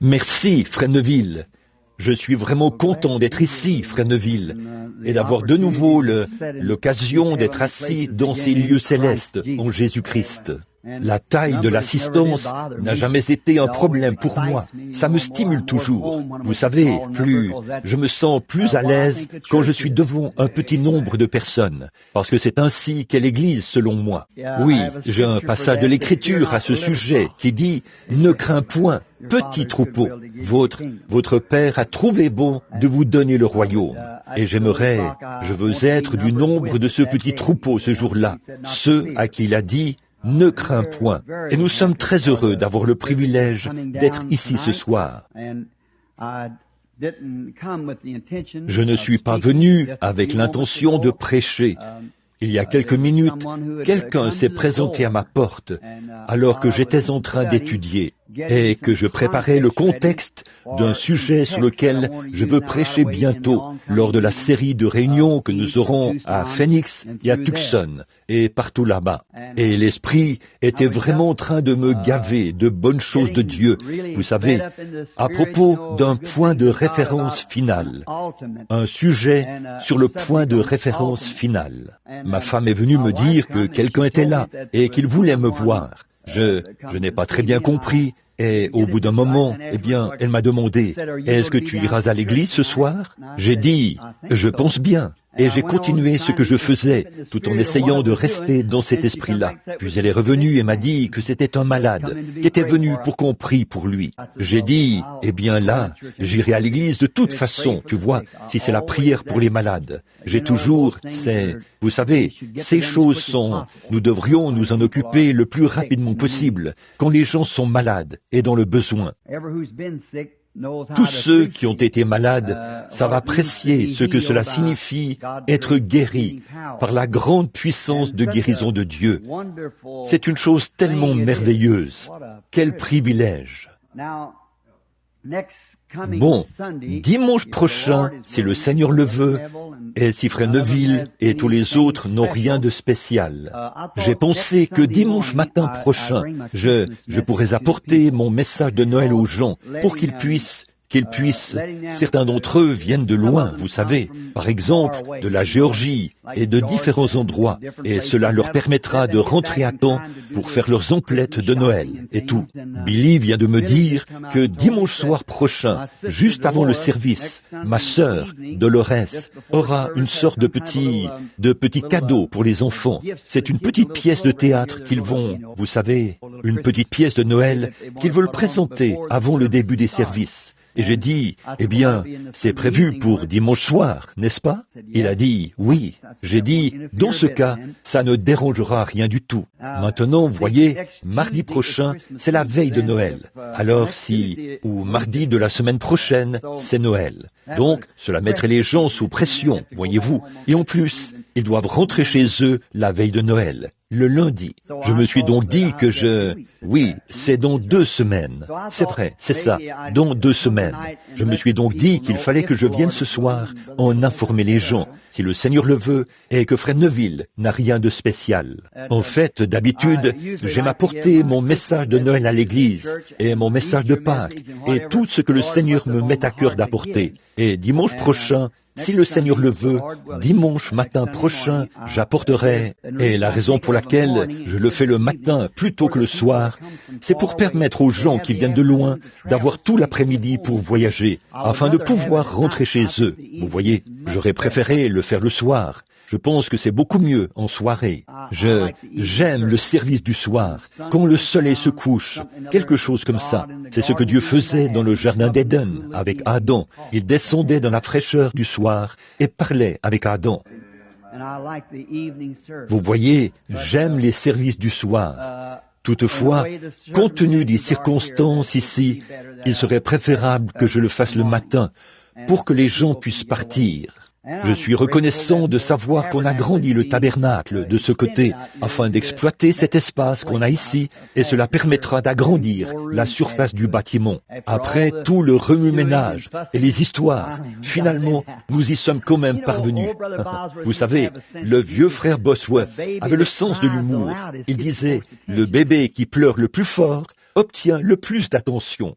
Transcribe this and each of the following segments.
Merci, Frère Neville. Je suis vraiment content d'être ici, Frère Neville, et d'avoir de nouveau l'occasion d'être assis dans ces lieux célestes en Jésus-Christ. La taille de l'assistance n'a jamais été un problème pour moi. Ça me stimule toujours. Vous savez, je me sens plus à l'aise quand je suis devant un petit nombre de personnes, parce que c'est ainsi qu'est l'Église selon moi. Oui, j'ai un passage de l'Écriture à ce sujet qui dit « Ne crains point, petit troupeau, votre Père a trouvé bon de vous donner le royaume. » Et je veux être du nombre de ce petit troupeau ce jour-là, ceux à qui il a dit « Ne crains point. » Et nous sommes très heureux d'avoir le privilège d'être ici ce soir. Je ne suis pas venu avec l'intention de prêcher. Il y a quelques minutes, quelqu'un s'est présenté à ma porte alors que j'étais en train d'étudier et que je préparais le contexte d'un sujet sur lequel je veux prêcher bientôt lors de la série de réunions que nous aurons à Phoenix et à Tucson et partout là-bas. Et l'Esprit était vraiment en train de me gaver de bonnes choses de Dieu, vous savez, à propos d'un point de référence final, un sujet sur le point de référence final. Ma femme est venue me dire que quelqu'un était là et qu'il voulait me voir. Je n'ai pas très bien compris, et au bout d'un moment, elle m'a demandé « Est-ce que tu iras à l'église ce soir ?» J'ai dit « Je pense bien ». Et j'ai continué ce que je faisais, tout en essayant de rester dans cet esprit-là. Puis elle est revenue et m'a dit que c'était un malade, qui était venu pour qu'on prie pour lui. J'ai dit, là, j'irai à l'église de toute façon, tu vois, si c'est la prière pour les malades. Vous savez, ces choses nous devrions nous en occuper le plus rapidement possible, quand les gens sont malades et dans le besoin. Tous ceux qui ont été malades savent apprécier ce que cela signifie être guéri par la grande puissance de guérison de Dieu. C'est une chose tellement merveilleuse. Quel privilège! Bon, dimanche prochain, si le Seigneur le veut, et si Frère Neville et tous les autres n'ont rien de spécial, j'ai pensé que dimanche matin prochain, je pourrais apporter mon message de Noël aux gens pour qu'ils puissent, certains d'entre eux viennent de loin, vous savez, par exemple de la Géorgie et de différents endroits, et cela leur permettra de rentrer à temps pour faire leurs emplettes de Noël et tout. Billy vient de me dire que dimanche soir prochain, juste avant le service, ma sœur, Dolores, aura une sorte de petit cadeau pour les enfants. C'est une petite pièce de théâtre qu'ils vont, vous savez, une petite pièce de Noël qu'ils veulent présenter avant le début des services. Et j'ai dit, c'est prévu pour dimanche soir, n'est-ce pas? Il a dit, oui. J'ai dit, dans ce cas, ça ne dérangera rien du tout. Maintenant, voyez, mardi prochain, c'est la veille de Noël. Alors ou mardi de la semaine prochaine, c'est Noël. Donc, cela mettrait les gens sous pression, voyez-vous. Et en plus, ils doivent rentrer chez eux la veille de Noël. Le lundi. Je me suis donc dit que oui, c'est dans 2 semaines. C'est vrai, c'est ça, dans 2 semaines. Je me suis donc dit qu'il fallait que je vienne ce soir en informer les gens, si le Seigneur le veut, et que Frère Neville n'a rien de spécial. En fait, d'habitude, j'aime apporter mon message de Noël à l'église, et mon message de Pâques, et tout ce que le Seigneur me met à cœur d'apporter. Et dimanche prochain, si le Seigneur le veut, dimanche matin prochain, j'apporterai, et la raison pour laquelle je le fais le matin plutôt que le soir, c'est pour permettre aux gens qui viennent de loin d'avoir tout l'après-midi pour voyager, afin de pouvoir rentrer chez eux. Vous voyez, j'aurais préféré le faire le soir. Je pense que c'est beaucoup mieux en soirée. J'aime le service du soir, quand le soleil se couche, quelque chose comme ça. C'est ce que Dieu faisait dans le jardin d'Éden avec Adam. Il descendait dans la fraîcheur du soir et parlait avec Adam. Vous voyez, j'aime les services du soir. Toutefois, compte tenu des circonstances ici, il serait préférable que je le fasse le matin pour que les gens puissent partir. Je suis reconnaissant de savoir qu'on a grandi le tabernacle de ce côté afin d'exploiter cet espace qu'on a ici et cela permettra d'agrandir la surface du bâtiment. Après tout le remue-ménage et les histoires, finalement, nous y sommes quand même parvenus. Vous savez, le vieux frère Bosworth avait le sens de l'humour. Il disait, le bébé qui pleure le plus fort obtient le plus d'attention.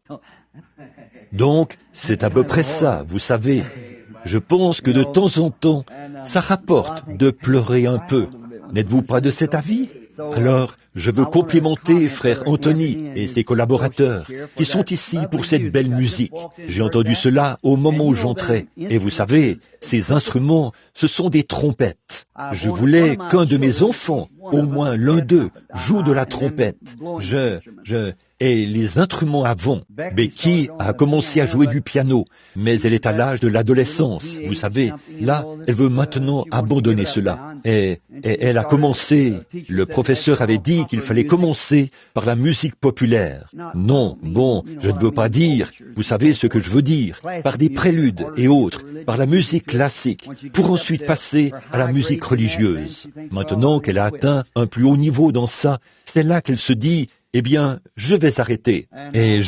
Donc, c'est à peu près ça, vous savez. Je pense que de temps en temps, ça rapporte de pleurer un peu. N'êtes-vous pas de cet avis? Alors, je veux complimenter frère Anthony et ses collaborateurs qui sont ici pour cette belle musique. J'ai entendu cela au moment où j'entrais. Et vous savez, ces instruments, ce sont des trompettes. Je voulais qu'un de mes enfants, au moins l'un d'eux, joue de la trompette. Et les instruments avant. Becky a commencé à jouer du piano, mais elle est à l'âge de l'adolescence, vous savez. Là, elle veut maintenant abandonner cela. Et elle a commencé, le professeur avait dit qu'il fallait commencer par la musique populaire. Non, bon, je ne veux pas dire, vous savez ce que je veux dire, par des préludes et autres, par la musique classique, pour ensuite passer à la musique religieuse. Maintenant qu'elle a atteint un plus haut niveau dans ça, c'est là qu'elle se dit, eh bien, je vais arrêter. Et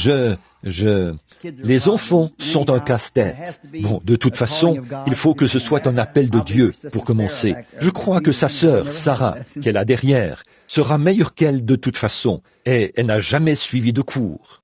les enfants sont un casse-tête. Bon, de toute façon, il faut que ce soit un appel de Dieu pour commencer. Je crois que sa sœur, Sarah, qu'elle a derrière, sera meilleure qu'elle de toute façon. Et elle n'a jamais suivi de cours.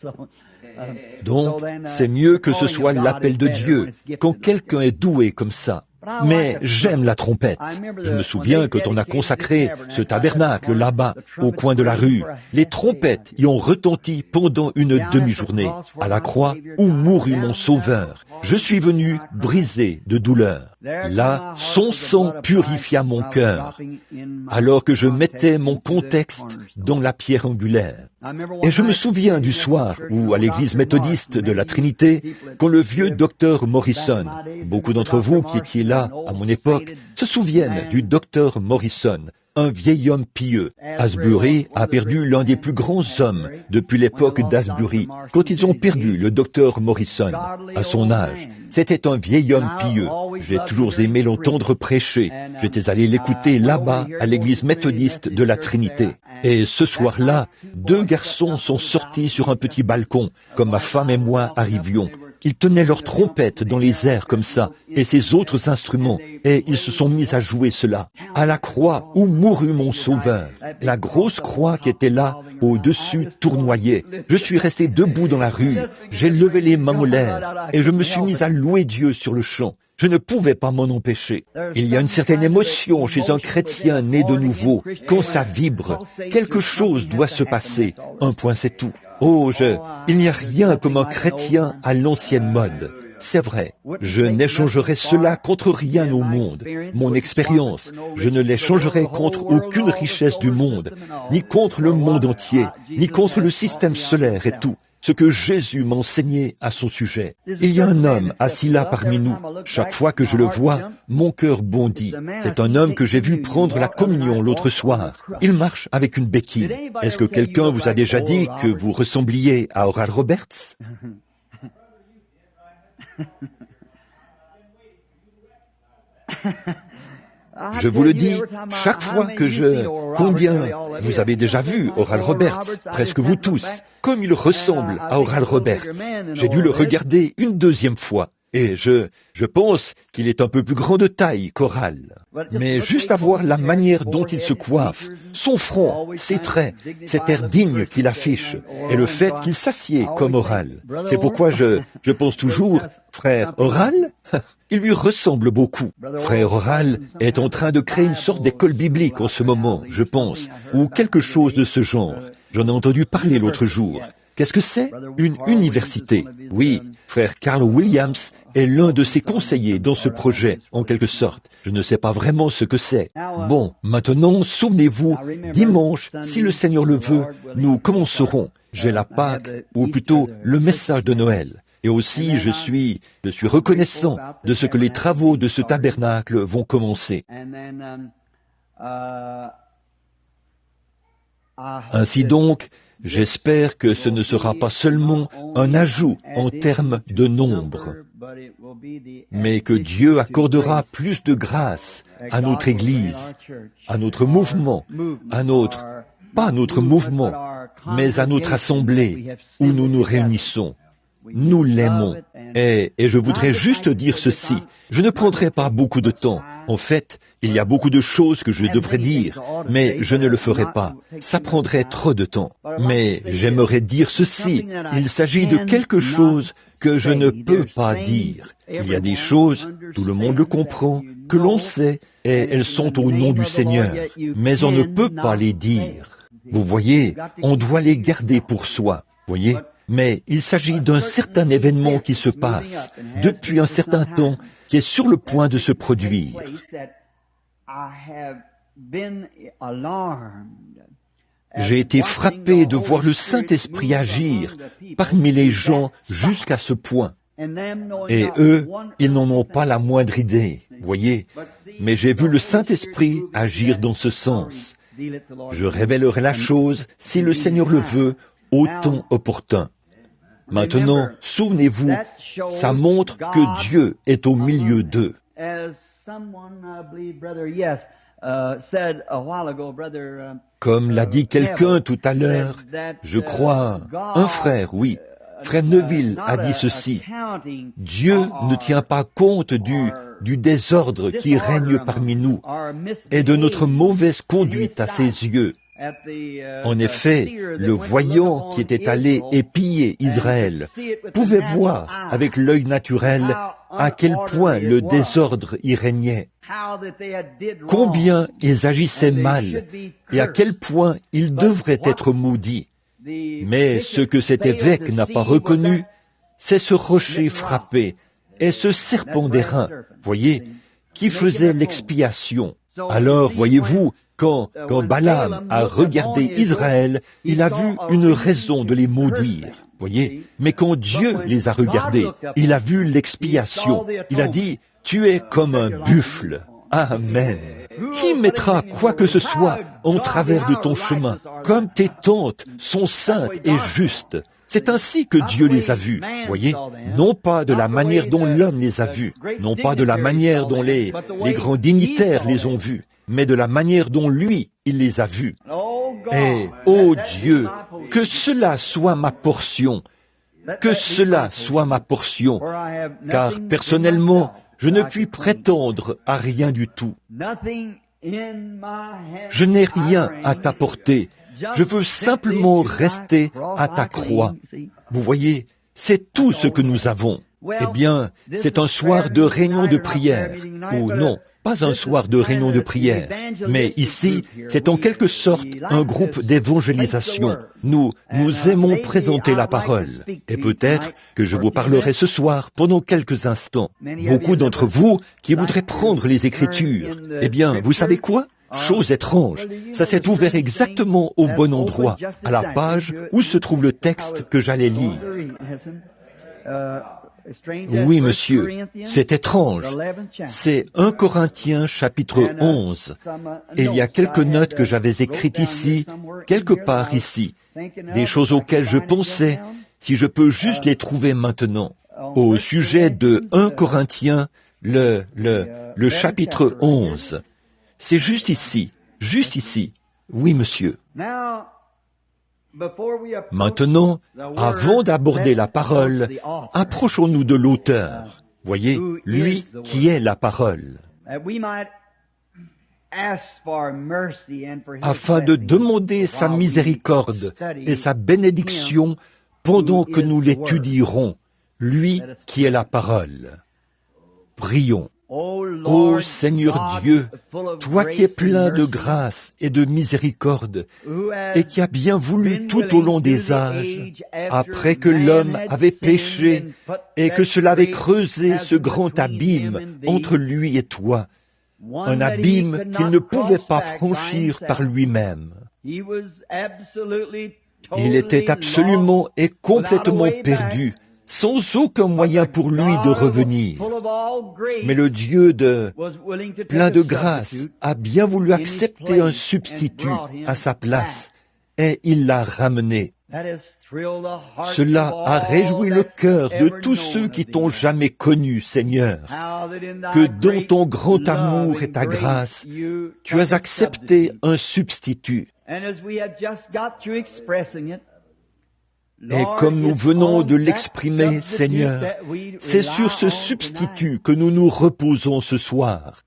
Donc, c'est mieux que ce soit l'appel de Dieu, quand quelqu'un est doué comme ça. Mais j'aime la trompette. Je me souviens quand on a consacré ce tabernacle là-bas, au coin de la rue, les trompettes y ont retenti pendant une demi-journée. À la croix où mourut mon sauveur, je suis venu brisé de douleur. Là, son sang purifia mon cœur, alors que je mettais mon contexte dans la pierre angulaire. Et je me souviens du soir où, à l'église méthodiste de la Trinité, quand le vieux docteur Morrison, beaucoup d'entre vous qui étiez là à mon époque, se souviennent du docteur Morrison, un vieil homme pieux. Asbury a perdu l'un des plus grands hommes depuis l'époque d'Asbury, quand ils ont perdu le docteur Morrison. À son âge, c'était un vieil homme pieux. J'ai toujours aimé l'entendre prêcher. J'étais allé l'écouter là-bas à l'église méthodiste de la Trinité. Et ce soir-là, 2 garçons sont sortis sur un petit balcon, comme ma femme et moi arrivions. Ils tenaient leurs trompettes dans les airs comme ça, et ces autres instruments, et ils se sont mis à jouer cela. À la croix où mourut mon sauveur, la grosse croix qui était là, au-dessus, tournoyait. Je suis resté debout dans la rue, j'ai levé les mains en l'air, et je me suis mis à louer Dieu sur le champ. Je ne pouvais pas m'en empêcher. Il y a une certaine émotion chez un chrétien né de nouveau. Quand ça vibre, quelque chose doit se passer. Un point, c'est tout. Oh, il n'y a rien comme un chrétien à l'ancienne mode. C'est vrai, je n'échangerai cela contre rien au monde. Mon expérience, je ne l'échangerai contre aucune richesse du monde, ni contre le monde entier, ni contre le système solaire et tout. Ce que Jésus m'enseignait à son sujet. Il y a un homme assis là parmi nous. Chaque fois que je le vois, mon cœur bondit. C'est un homme que j'ai vu prendre la communion l'autre soir. Il marche avec une béquille. Est-ce que quelqu'un vous a déjà dit que vous ressembliez à Oral Roberts? Je vous le dis, chaque fois que Combien vous avez déjà vu Oral Roberts? Presque vous tous. Comme il ressemble à Oral Roberts. J'ai dû le regarder une 2e fois. Et je pense qu'il est un peu plus grand de taille qu'Oral. Mais juste à voir la manière dont il se coiffe, son front, ses traits, cet air digne qu'il affiche, et le fait qu'il s'assied comme Oral. C'est pourquoi je pense toujours, frère Oral, il lui ressemble beaucoup. Frère Oral est en train de créer une sorte d'école biblique en ce moment, je pense, ou quelque chose de ce genre. J'en ai entendu parler l'autre jour. Qu'est-ce que c'est? Une université. Oui, frère Carl Williams est l'un de ses conseillers dans ce projet, en quelque sorte. Je ne sais pas vraiment ce que c'est. Bon, maintenant, souvenez-vous, dimanche, si le Seigneur le veut, nous commencerons. J'ai la Pâque, ou plutôt le message de Noël. Et aussi, je suis reconnaissant de ce que les travaux de ce tabernacle vont commencer. Ainsi donc, j'espère que ce ne sera pas seulement un ajout en termes de nombre, mais que Dieu accordera plus de grâce à notre Église, à notre mouvement, pas à notre mouvement, mais à notre assemblée où nous nous réunissons. Nous l'aimons Et je voudrais juste dire ceci. Je ne prendrai pas beaucoup de temps. En fait, il y a beaucoup de choses que je devrais dire, mais je ne le ferai pas. Ça prendrait trop de temps. Mais j'aimerais dire ceci. Il s'agit de quelque chose que je ne peux pas dire. Il y a des choses, tout le monde le comprend, que l'on sait, et elles sont au nom du Seigneur. Mais on ne peut pas les dire. Vous voyez, on doit les garder pour soi. Voyez? Mais il s'agit d'un certain événement qui se passe depuis un certain temps, qui est sur le point de se produire. J'ai été frappé de voir le Saint-Esprit agir parmi les gens jusqu'à ce point. Et eux, ils n'en ont pas la moindre idée, voyez. Mais j'ai vu le Saint-Esprit agir dans ce sens. Je révélerai la chose, si le Seigneur le veut, au temps opportun. Maintenant, souvenez-vous, ça montre que Dieu est au milieu d'eux. Comme l'a dit quelqu'un tout à l'heure, je crois, un frère, oui, frère Neville a dit ceci. Dieu ne tient pas compte du désordre qui règne parmi nous et de notre mauvaise conduite à ses yeux. En effet, le voyant qui était allé épier Israël pouvait voir avec l'œil naturel à quel point le désordre y régnait, combien ils agissaient mal et à quel point ils devraient être maudits. Mais ce que cet évêque n'a pas reconnu, c'est ce rocher frappé et ce serpent d'airain, voyez, qui faisait l'expiation. Alors, voyez-vous, quand Balaam a regardé Israël, il a vu une raison de les maudire, voyez. Mais quand Dieu les a regardés, il a vu l'expiation. Il a dit, tu es comme un buffle. Amen. Qui mettra quoi que ce soit en travers de ton chemin, comme tes tentes sont saintes et justes? C'est ainsi que Dieu les a vus, voyez, non pas de la manière dont l'homme les a vus, non pas de la manière dont les grands dignitaires les ont vus, mais de la manière dont lui, il les a vus. Et, ô Dieu, que cela soit ma portion, que cela soit ma portion, car personnellement, je ne puis prétendre à rien du tout. Je n'ai rien à t'apporter. Je veux simplement rester à ta croix. Vous voyez, c'est tout ce que nous avons. Eh bien, c'est un soir de réunion de prière, ou non, pas un soir de réunion de prière, mais ici, c'est en quelque sorte un groupe d'évangélisation. Nous aimons présenter la parole, et peut-être que je vous parlerai ce soir pendant quelques instants. Beaucoup d'entre vous qui voudraient prendre les Écritures, eh bien, vous savez quoi? Chose étrange, ça s'est ouvert exactement au bon endroit, à la page où se trouve le texte que j'allais lire. Oui, monsieur, c'est étrange. C'est 1 Corinthiens chapitre 11. Et il y a quelques notes que j'avais écrites ici, quelque part ici, des choses auxquelles je pensais, si je peux juste les trouver maintenant. Au sujet de 1 Corinthiens, le chapitre 11. C'est juste ici, juste ici. Oui, monsieur. Maintenant, avant d'aborder la parole, approchons-nous de l'auteur. Voyez, lui qui est la parole. Afin de demander sa miséricorde et sa bénédiction pendant que nous l'étudierons, lui qui est la parole. Prions. Ô Seigneur Dieu, toi qui es plein de grâce et de miséricorde, et qui as bien voulu tout au long des âges, après que l'homme avait péché et que cela avait creusé ce grand abîme entre lui et toi, un abîme qu'il ne pouvait pas franchir par lui-même. Il était absolument et complètement perdu, sans aucun moyen pour lui de revenir. Mais le Dieu plein de grâce a bien voulu accepter un substitut à sa place, et il l'a ramené. Cela a réjoui le cœur de tous ceux qui t'ont jamais connu, Seigneur, que dans ton grand amour et ta grâce, tu as accepté un substitut. Et comme nous venons de l'exprimer, Seigneur, c'est sur ce substitut que nous nous reposons ce soir,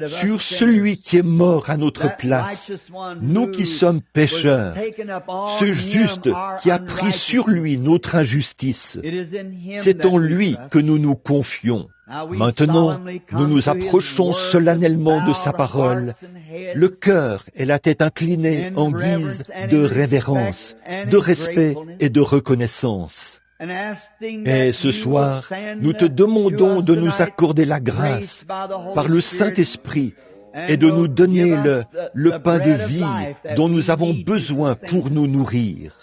sur celui qui est mort à notre place, nous qui sommes pécheurs, ce juste qui a pris sur lui notre injustice. C'est en lui que nous nous confions. Maintenant, nous nous approchons solennellement de sa parole, le cœur et la tête inclinés en guise de révérence, de respect et de reconnaissance. Et ce soir, nous te demandons de nous accorder la grâce par le Saint-Esprit et de nous donner le pain de vie dont nous avons besoin pour nous nourrir.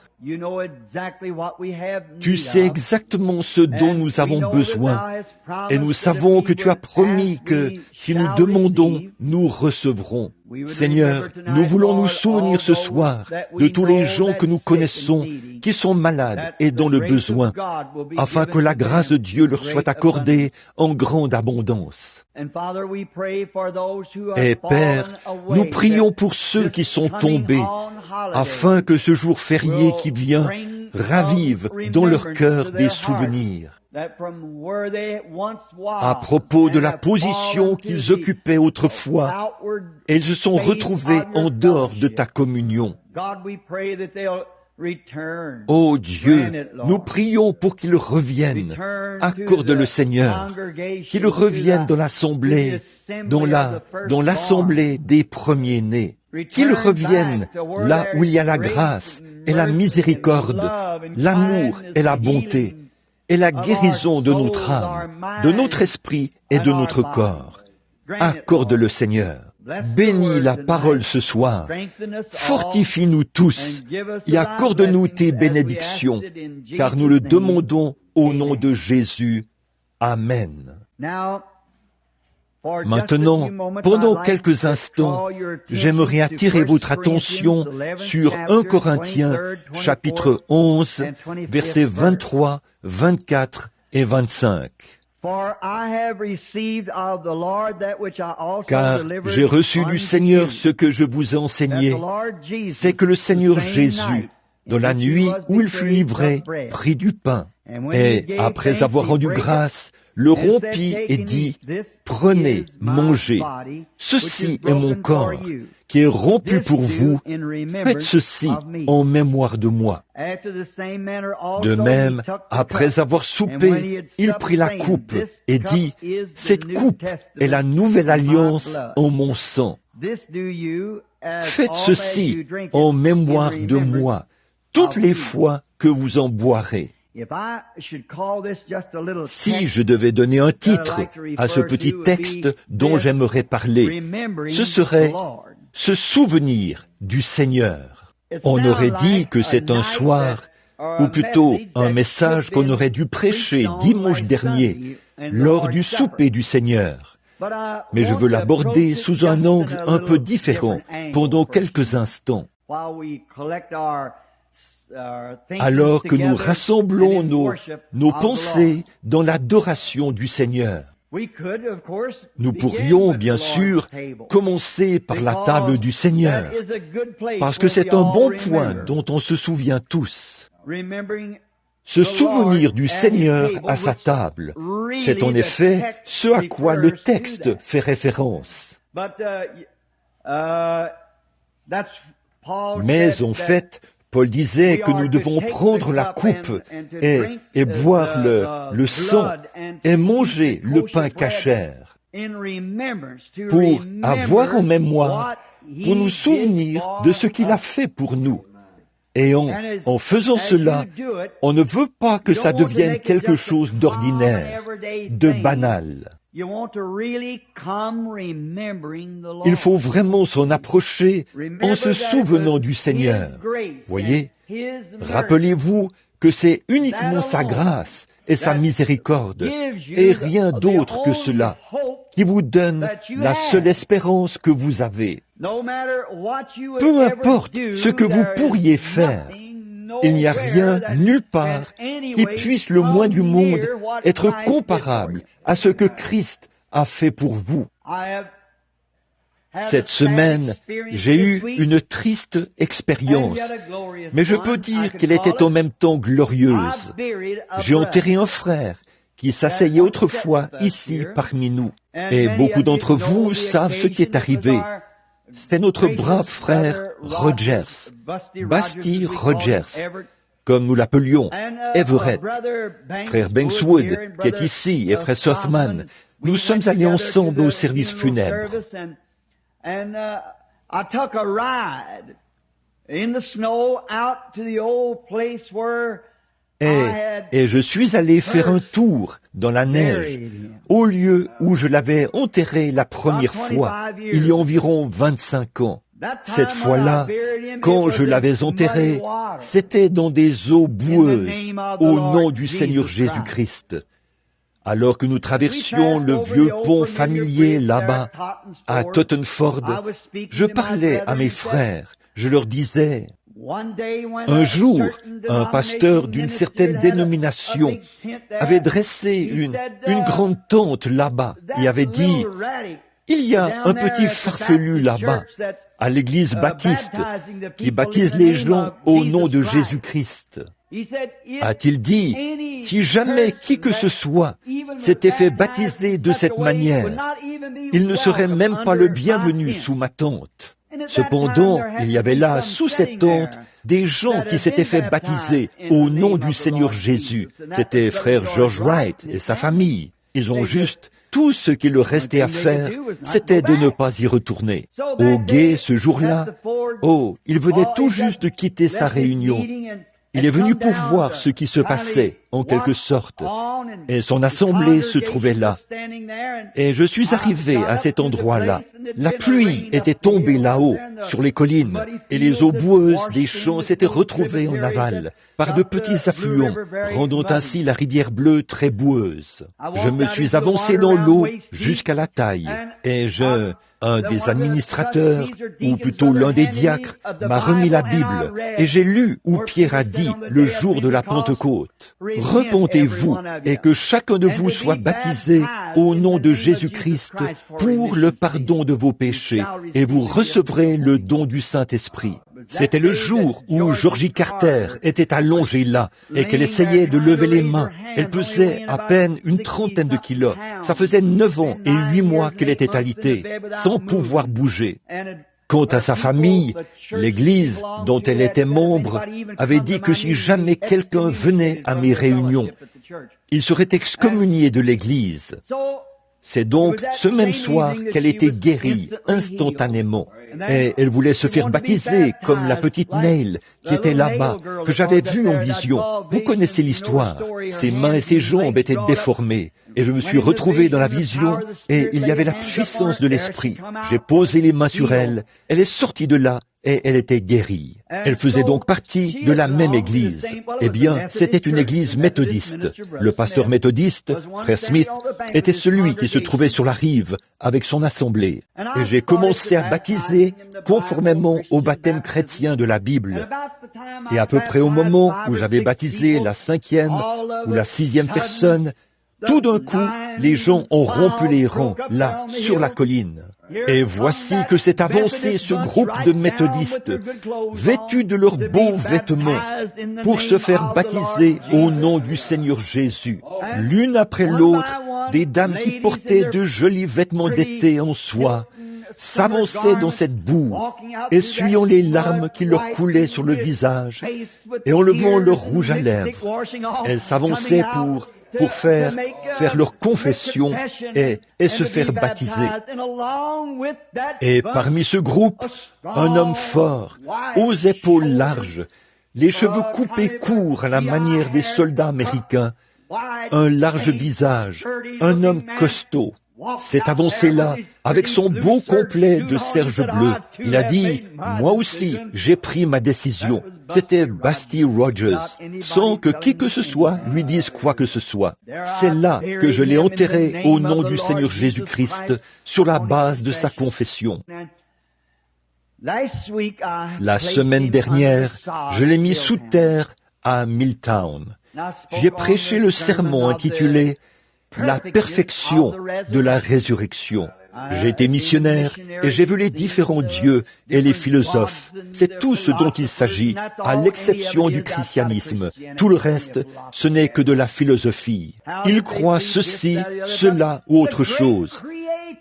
Tu sais exactement ce dont nous avons besoin et nous savons que tu as promis que si nous demandons, nous recevrons. Seigneur, nous voulons nous souvenir ce soir de tous les gens que nous connaissons qui sont malades et dans le besoin, afin que la grâce de Dieu leur soit accordée en grande abondance. Et Père, nous prions pour ceux qui sont tombés, afin que ce jour férié qui vient ravive dans leur cœur des souvenirs à propos de la position qu'ils occupaient autrefois, et ils se sont retrouvés en dehors de ta communion. Ô Dieu, nous prions pour qu'ils reviennent. Accorde-le, Seigneur, qu'ils reviennent dans l'assemblée, dans l'assemblée des premiers-nés. Qu'ils reviennent là où il y a la grâce et la miséricorde, l'amour et la bonté, et la guérison de notre âme, de notre esprit et de notre corps. Accorde-le, Seigneur. Bénis la parole ce soir. Fortifie-nous tous et accorde-nous tes bénédictions, car nous le demandons au nom de Jésus. Amen. Maintenant, pendant quelques instants, j'aimerais attirer votre attention sur 1 Corinthiens, chapitre 11, versets 23, 24 et 25. Car j'ai reçu du Seigneur ce que je vous ai enseigné, c'est que le Seigneur Jésus, dans la nuit où il fut livré, prit du pain, et après avoir rendu grâce, le rompit et dit, « Prenez, mangez, ceci est mon corps, qui est rompu pour vous, faites ceci en mémoire de moi. » De même, après avoir soupé, il prit la coupe et dit, « Cette coupe est la nouvelle alliance en mon sang. Faites ceci en mémoire de moi, toutes les fois que vous en boirez. » Si je devais donner un titre à ce petit texte dont j'aimerais parler, ce serait « Se souvenir du Seigneur ». On aurait dit que c'est un soir, ou plutôt un message qu'on aurait dû prêcher dimanche dernier, lors du souper du Seigneur. Mais je veux l'aborder sous un angle un peu différent pendant quelques instants. Alors que nous rassemblons nos pensées dans l'adoration du Seigneur. Nous pourrions, bien sûr, commencer par la table du Seigneur, parce que c'est un bon point dont on se souvient tous. Se souvenir du Seigneur à sa table, c'est en effet ce à quoi le texte fait référence. Mais en fait, Paul disait que nous devons prendre la coupe et boire le sang et manger le pain cachère pour avoir en mémoire, pour nous souvenir de ce qu'il a fait pour nous. Et en faisant cela, on ne veut pas que ça devienne quelque chose d'ordinaire, de banal. Il faut vraiment s'en approcher en se souvenant du Seigneur. Voyez, rappelez-vous que c'est uniquement sa grâce et sa miséricorde, et rien d'autre que cela, qui vous donne la seule espérance que vous avez. Peu importe ce que vous pourriez faire, il n'y a rien, nulle part, qui puisse le moins du monde être comparable à ce que Christ a fait pour vous. Cette semaine, j'ai eu une triste expérience, mais je peux dire qu'elle était en même temps glorieuse. J'ai enterré un frère qui s'asseyait autrefois ici parmi nous, et beaucoup d'entre vous savent ce qui est arrivé. C'est notre brave frère Rogers, Basti Rogers, comme nous l'appelions, Everett. Frère Bankswood, qui est ici, et frère Southman, nous sommes allés ensemble au service funèbre. Et je suis allé faire un tour dans la neige, au lieu où je l'avais enterré la première fois, il y a environ 25 ans. Cette fois-là, quand je l'avais enterré, c'était dans des eaux boueuses, au nom du Seigneur Jésus-Christ. Alors que nous traversions le vieux pont familier là-bas, à Tottenford, je parlais à mes frères, je leur disais, un jour, un pasteur d'une certaine dénomination avait dressé une grande tente là-bas et avait dit, il y a un petit farfelu là-bas, à l'église baptiste, qui baptise les gens au nom de Jésus-Christ. A-t-il dit, si jamais qui que ce soit s'était fait baptiser de cette manière, il ne serait même pas le bienvenu sous ma tente. Cependant, il y avait là, sous cette tente, des gens qui s'étaient fait baptiser au nom du Seigneur Jésus. C'était frère George Wright et sa famille. Ils ont juste, tout ce qu'il leur restait à faire, c'était de ne pas y retourner. Au gué, ce jour-là, il venait tout juste de quitter sa réunion. Il est venu pour voir ce qui se passait, en quelque sorte, et son assemblée se trouvait là. Et je suis arrivé à cet endroit-là. La pluie était tombée là-haut, sur les collines, et les eaux boueuses des champs s'étaient retrouvées en aval, par de petits affluents, rendant ainsi la rivière bleue très boueuse. Je me suis avancé dans l'eau jusqu'à la taille, et un des administrateurs, ou plutôt l'un des diacres, m'a remis la Bible, et j'ai lu où Pierre a dit, le jour de la Pentecôte, « Repentez-vous, et que chacun de vous soit baptisé au nom de Jésus-Christ pour le pardon de vos péchés, et vous recevrez le don du Saint-Esprit. » C'était le jour où Georgie Carter était allongée là et qu'elle essayait de lever les mains. Elle pesait à peine une 30aine de kilos. Ça faisait 9 ans et 8 mois qu'elle était alitée, sans pouvoir bouger. Quant à sa famille, l'Église dont elle était membre avait dit que si jamais quelqu'un venait à mes réunions, il serait excommunié de l'Église. C'est donc ce même soir qu'elle était guérie instantanément. Et elle voulait se faire baptiser comme la petite Neil qui était là-bas, que j'avais vue en vision. Vous connaissez l'histoire. Ses mains et ses jambes étaient déformées. Et je me suis retrouvé dans la vision et il y avait la puissance de l'Esprit. J'ai posé les mains sur elle. Elle est sortie de là et elle était guérie. Elle faisait donc partie de la même église. Eh bien, c'était une église méthodiste. Le pasteur méthodiste, frère Smith, était celui qui se trouvait sur la rive avec son assemblée. Et j'ai commencé à baptiser conformément au baptême chrétien de la Bible. Et à peu près au moment où j'avais baptisé la 5e ou la 6e personne, tout d'un coup, les gens ont rompu les rangs, là, sur la colline. Et voici que s'est avancé ce groupe de méthodistes, vêtus de leurs beaux vêtements, pour se faire baptiser au nom du Seigneur Jésus. L'une après l'autre, des dames qui portaient de jolis vêtements d'été en soie, s'avançaient dans cette boue, essuyant les larmes qui leur coulaient sur le visage, et enlevant leur rouge à lèvres. Elles s'avançaient pour faire leur confession et se faire baptiser. Et parmi ce groupe, un homme fort, aux épaules larges, les cheveux coupés courts à la manière des soldats américains, un large visage, un homme costaud, s'est avancé là avec son beau complet de serge bleu. Il a dit, « Moi aussi, j'ai pris ma décision. » C'était Basti Rogers, sans que qui que ce soit lui dise quoi que ce soit. C'est là que je l'ai enterré au nom du Seigneur Jésus-Christ, sur la base de sa confession. La semaine dernière, je l'ai mis sous terre à Milltown. J'ai prêché le sermon intitulé « La perfection de la résurrection ». J'ai été missionnaire et j'ai vu les différents dieux et les philosophes. C'est tout ce dont il s'agit, à l'exception du christianisme. Tout le reste, ce n'est que de la philosophie. Ils croient ceci, cela ou autre chose.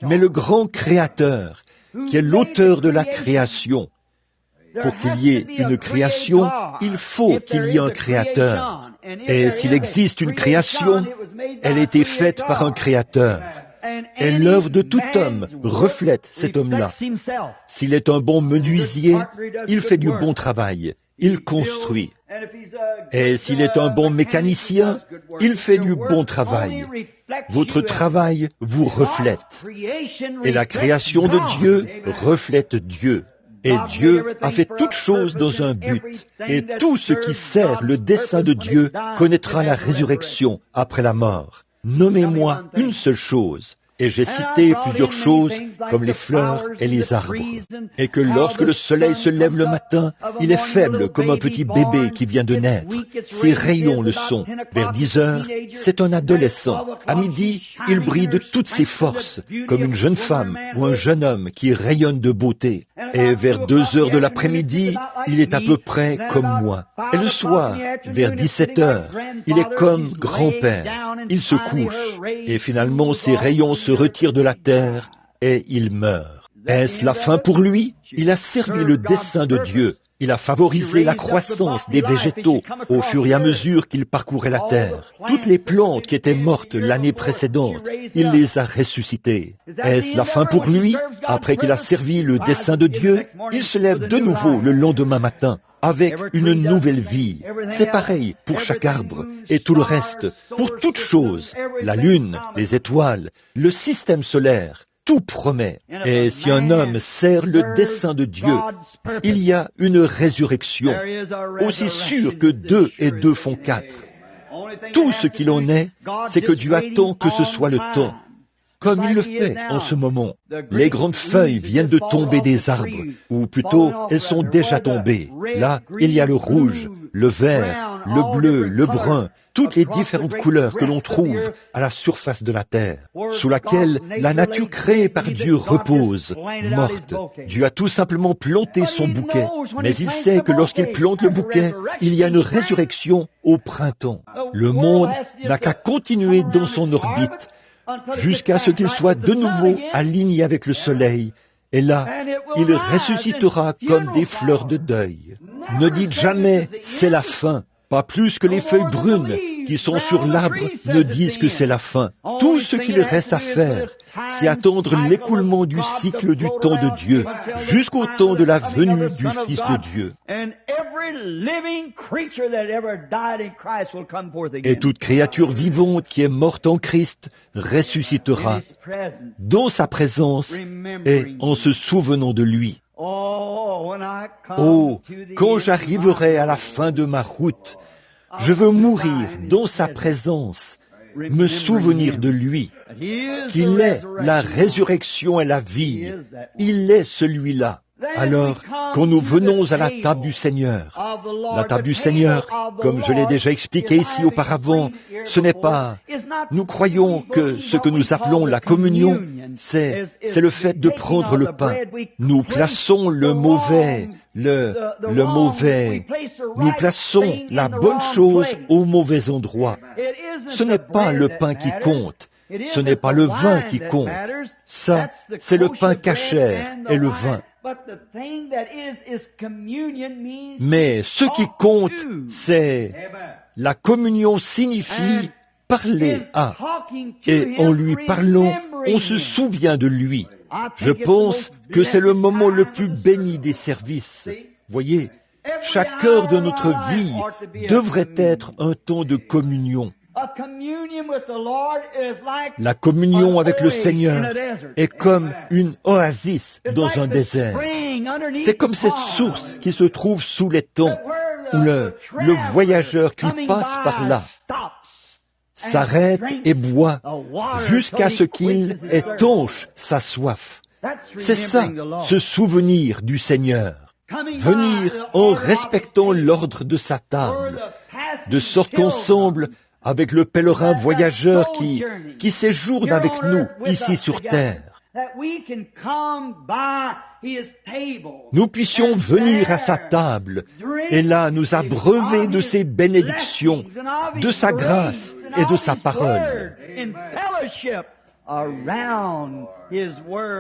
Mais le grand créateur, qui est l'auteur de la création, pour qu'il y ait une création, il faut qu'il y ait un créateur. Et s'il existe une création, elle a été faite par un créateur. Et l'œuvre de tout homme reflète cet homme-là. S'il est un bon menuisier, il fait du bon travail, il construit. Et s'il est un bon mécanicien, il fait du bon travail. Votre travail vous reflète. Et la création de Dieu reflète Dieu. Et Dieu a fait toutes choses dans un but. Et tout ce qui sert le dessein de Dieu connaîtra la résurrection après la mort. Nommez-moi une seule chose. Et j'ai cité plusieurs choses, comme les fleurs et les arbres. Et que lorsque le soleil se lève le matin, il est faible comme un petit bébé qui vient de naître. Ses rayons le sont. Vers 10 heures, c'est un adolescent. À midi, il brille de toutes ses forces, comme une jeune femme ou un jeune homme qui rayonne de beauté. Et vers 2 heures de l'après-midi, il est à peu près comme moi. Et le soir, vers 17 heures, il est comme grand-père. Il se couche. Et finalement, ses rayons se retirent de la terre et il meurt. Est-ce la fin pour lui? Il a servi le dessein de Dieu. Il a favorisé la croissance des végétaux au fur et à mesure qu'il parcourait la terre. Toutes les plantes qui étaient mortes l'année précédente, il les a ressuscitées. Est-ce la fin pour lui? Après qu'il a servi le dessein de Dieu, il se lève de nouveau le lendemain matin avec une nouvelle vie. C'est pareil pour chaque arbre et tout le reste, pour toute chose, la lune, les étoiles, le système solaire. Tout promet. Et si un homme sert le dessein de Dieu, il y a une résurrection, aussi sûr que 2 et 2 font 4. Tout ce qu'il en est, c'est que Dieu attend que ce soit le temps, comme il le fait en ce moment. Les grandes feuilles viennent de tomber des arbres, ou plutôt, elles sont déjà tombées. Là, il y a le rouge, le vert, le bleu, le brun, toutes les différentes couleurs que l'on trouve à la surface de la terre, sous laquelle la nature créée par Dieu repose, morte. Dieu a tout simplement planté son bouquet, mais il sait que lorsqu'il plante le bouquet, il y a une résurrection au printemps. Le monde n'a qu'à continuer dans son orbite, jusqu'à ce qu'il soit de nouveau aligné avec le soleil, et là, il ressuscitera comme des fleurs de deuil. Ne dites jamais « c'est la fin », pas plus que les feuilles brunes qui sont sur l'arbre ne disent que c'est la fin. Tout ce qu'il reste à faire, c'est attendre l'écoulement du cycle du temps de Dieu, jusqu'au temps de la venue du Fils de Dieu. Et toute créature vivante qui est morte en Christ ressuscitera dans sa présence et en se souvenant de lui. Oh, quand j'arriverai à la fin de ma route, je veux mourir dans sa présence, me souvenir de lui, qu'il est la résurrection et la vie. Il est celui-là. Alors, quand nous venons à la table du Seigneur, la table du Seigneur, comme je l'ai déjà expliqué ici auparavant, ce n'est pas... Nous croyons que ce que nous appelons la communion, c'est le fait de prendre le pain. Nous plaçons le mauvais, nous plaçons la bonne chose au mauvais endroit. Ce n'est pas le pain qui compte. Ce n'est pas le vin qui compte. Ça, c'est le pain cachère et le vin. Mais ce qui compte, c'est la communion signifie parler à. Et en lui parlant, on se souvient de lui. Je pense que c'est le moment le plus béni des services. Voyez, chaque heure de notre vie devrait être un temps de communion. La communion avec le Seigneur est comme une oasis dans un désert. C'est comme cette source qui se trouve sous les temps, où le voyageur qui passe par là s'arrête et boit jusqu'à ce qu'il étanche sa soif. C'est ça, se souvenir du Seigneur. Venir en respectant l'ordre de sa table, de sorte qu'ensemble, avec le pèlerin voyageur qui séjourne avec nous ici sur terre, nous puissions venir à sa table et là nous abreuver de ses bénédictions, de sa grâce et de sa parole.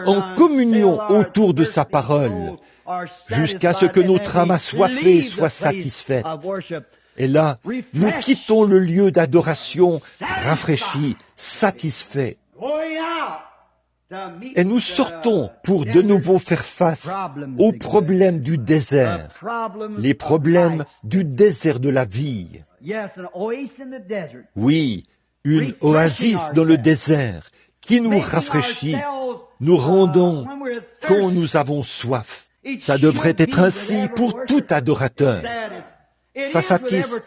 En communion autour de sa parole, jusqu'à ce que notre âme assoiffée soit satisfaite. Et là, nous quittons le lieu d'adoration rafraîchi, satisfait. Et nous sortons pour de nouveau faire face aux problèmes du désert, les problèmes du désert de la vie. Oui, une oasis dans le désert qui nous rafraîchit, nous rendons quand nous avons soif. Ça devrait être ainsi pour tout adorateur. Ça satisfait.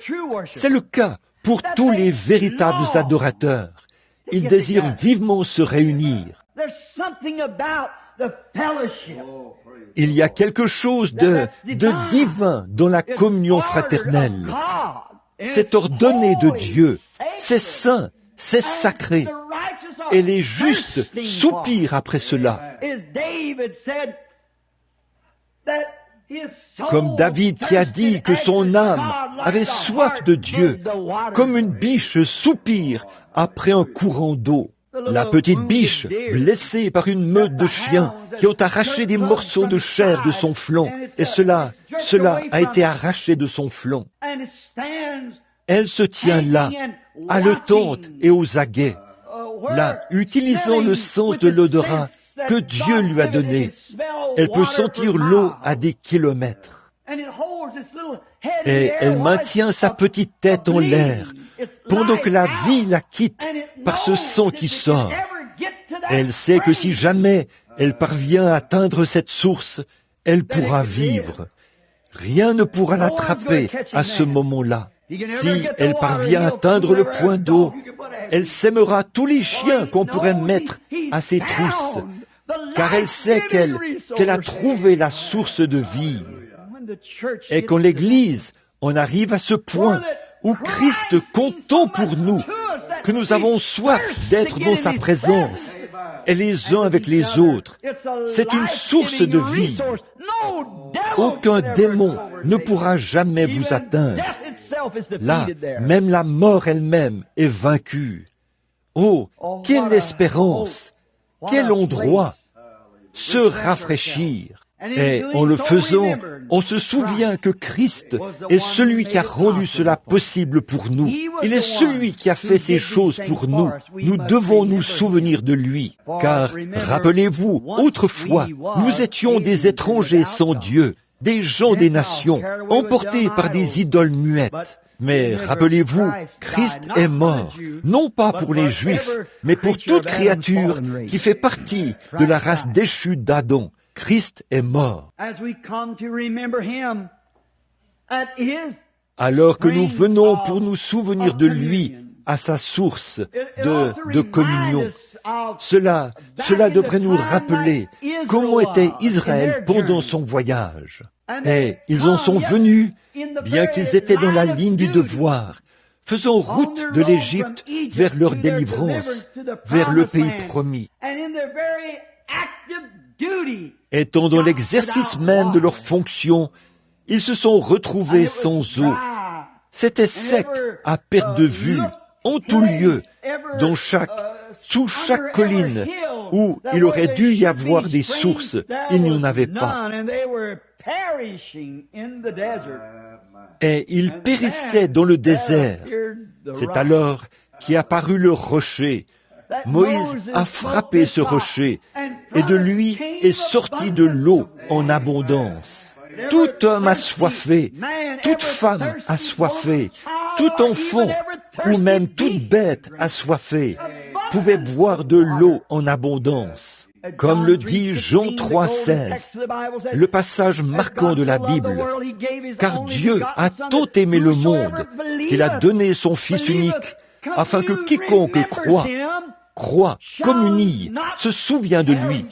C'est le cas pour tous les véritables adorateurs. Ils désirent vivement se réunir. Il y a quelque chose de divin dans la communion fraternelle. C'est ordonné de Dieu, c'est saint, c'est sacré. Et les justes soupirent après cela. Comme David qui a dit que son âme avait soif de Dieu, comme une biche soupire après un courant d'eau. La petite biche, blessée par une meute de chiens qui ont arraché des morceaux de chair de son flanc, et cela a été arraché de son flanc. Elle se tient là, haletante et aux aguets, là, utilisant le sens de l'odorat que Dieu lui a donné. Elle peut sentir l'eau à des kilomètres. Et elle maintient sa petite tête en l'air, pendant que la vie la quitte par ce sang qui sort. Elle sait que si jamais elle parvient à atteindre cette source, elle pourra vivre. Rien ne pourra l'attraper à ce moment-là. Si elle parvient à atteindre le point d'eau, elle sèmera tous les chiens qu'on pourrait mettre à ses trousses, car elle sait qu'elle a trouvé la source de vie. Et quand l'Église en arrive à ce point où Christ comptant pour nous, que nous avons soif d'être dans sa présence, et les uns avec les autres, c'est une source de vie. Aucun démon ne pourra jamais vous atteindre. Là, même la mort elle-même est vaincue. Oh, quelle espérance! Quel endroit! Se rafraîchir. Et en le faisant, on se souvient que Christ est celui qui a rendu cela possible pour nous. Il est celui qui a fait ces choses pour nous. Nous devons nous souvenir de lui. Car, rappelez-vous, autrefois, nous étions des étrangers sans Dieu, des gens des nations, emportés par des idoles muettes. Mais rappelez-vous, Christ est mort, non pas pour les Juifs, mais pour toute créature qui fait partie de la race déchue d'Adam. Christ est mort. Alors que nous venons pour nous souvenir de lui à sa source de communion, cela devrait nous rappeler comment était Israël pendant son voyage. Et ils en sont venus, bien qu'ils étaient dans la ligne du devoir, faisant route de l'Égypte vers leur délivrance, vers le pays promis. Étant dans l'exercice même de leurs fonctions, ils se sont retrouvés sans eau. C'était sec, à perte de vue, en tout lieu, sous chaque colline où il aurait dû y avoir des sources, il n'y en avait pas. Et ils périssaient dans le désert. C'est alors qu'apparut le rocher. Moïse a frappé ce rocher, et de lui est sortie de l'eau en abondance. Tout homme assoiffé, toute femme assoiffée, tout enfant, ou même toute bête assoiffée, pouvait boire de l'eau en abondance. Comme le dit Jean 3,16, le passage marquant de la Bible, « Car Dieu a tant aimé le monde qu'il a donné son Fils unique, afin que quiconque croit, communie, se souvient de lui,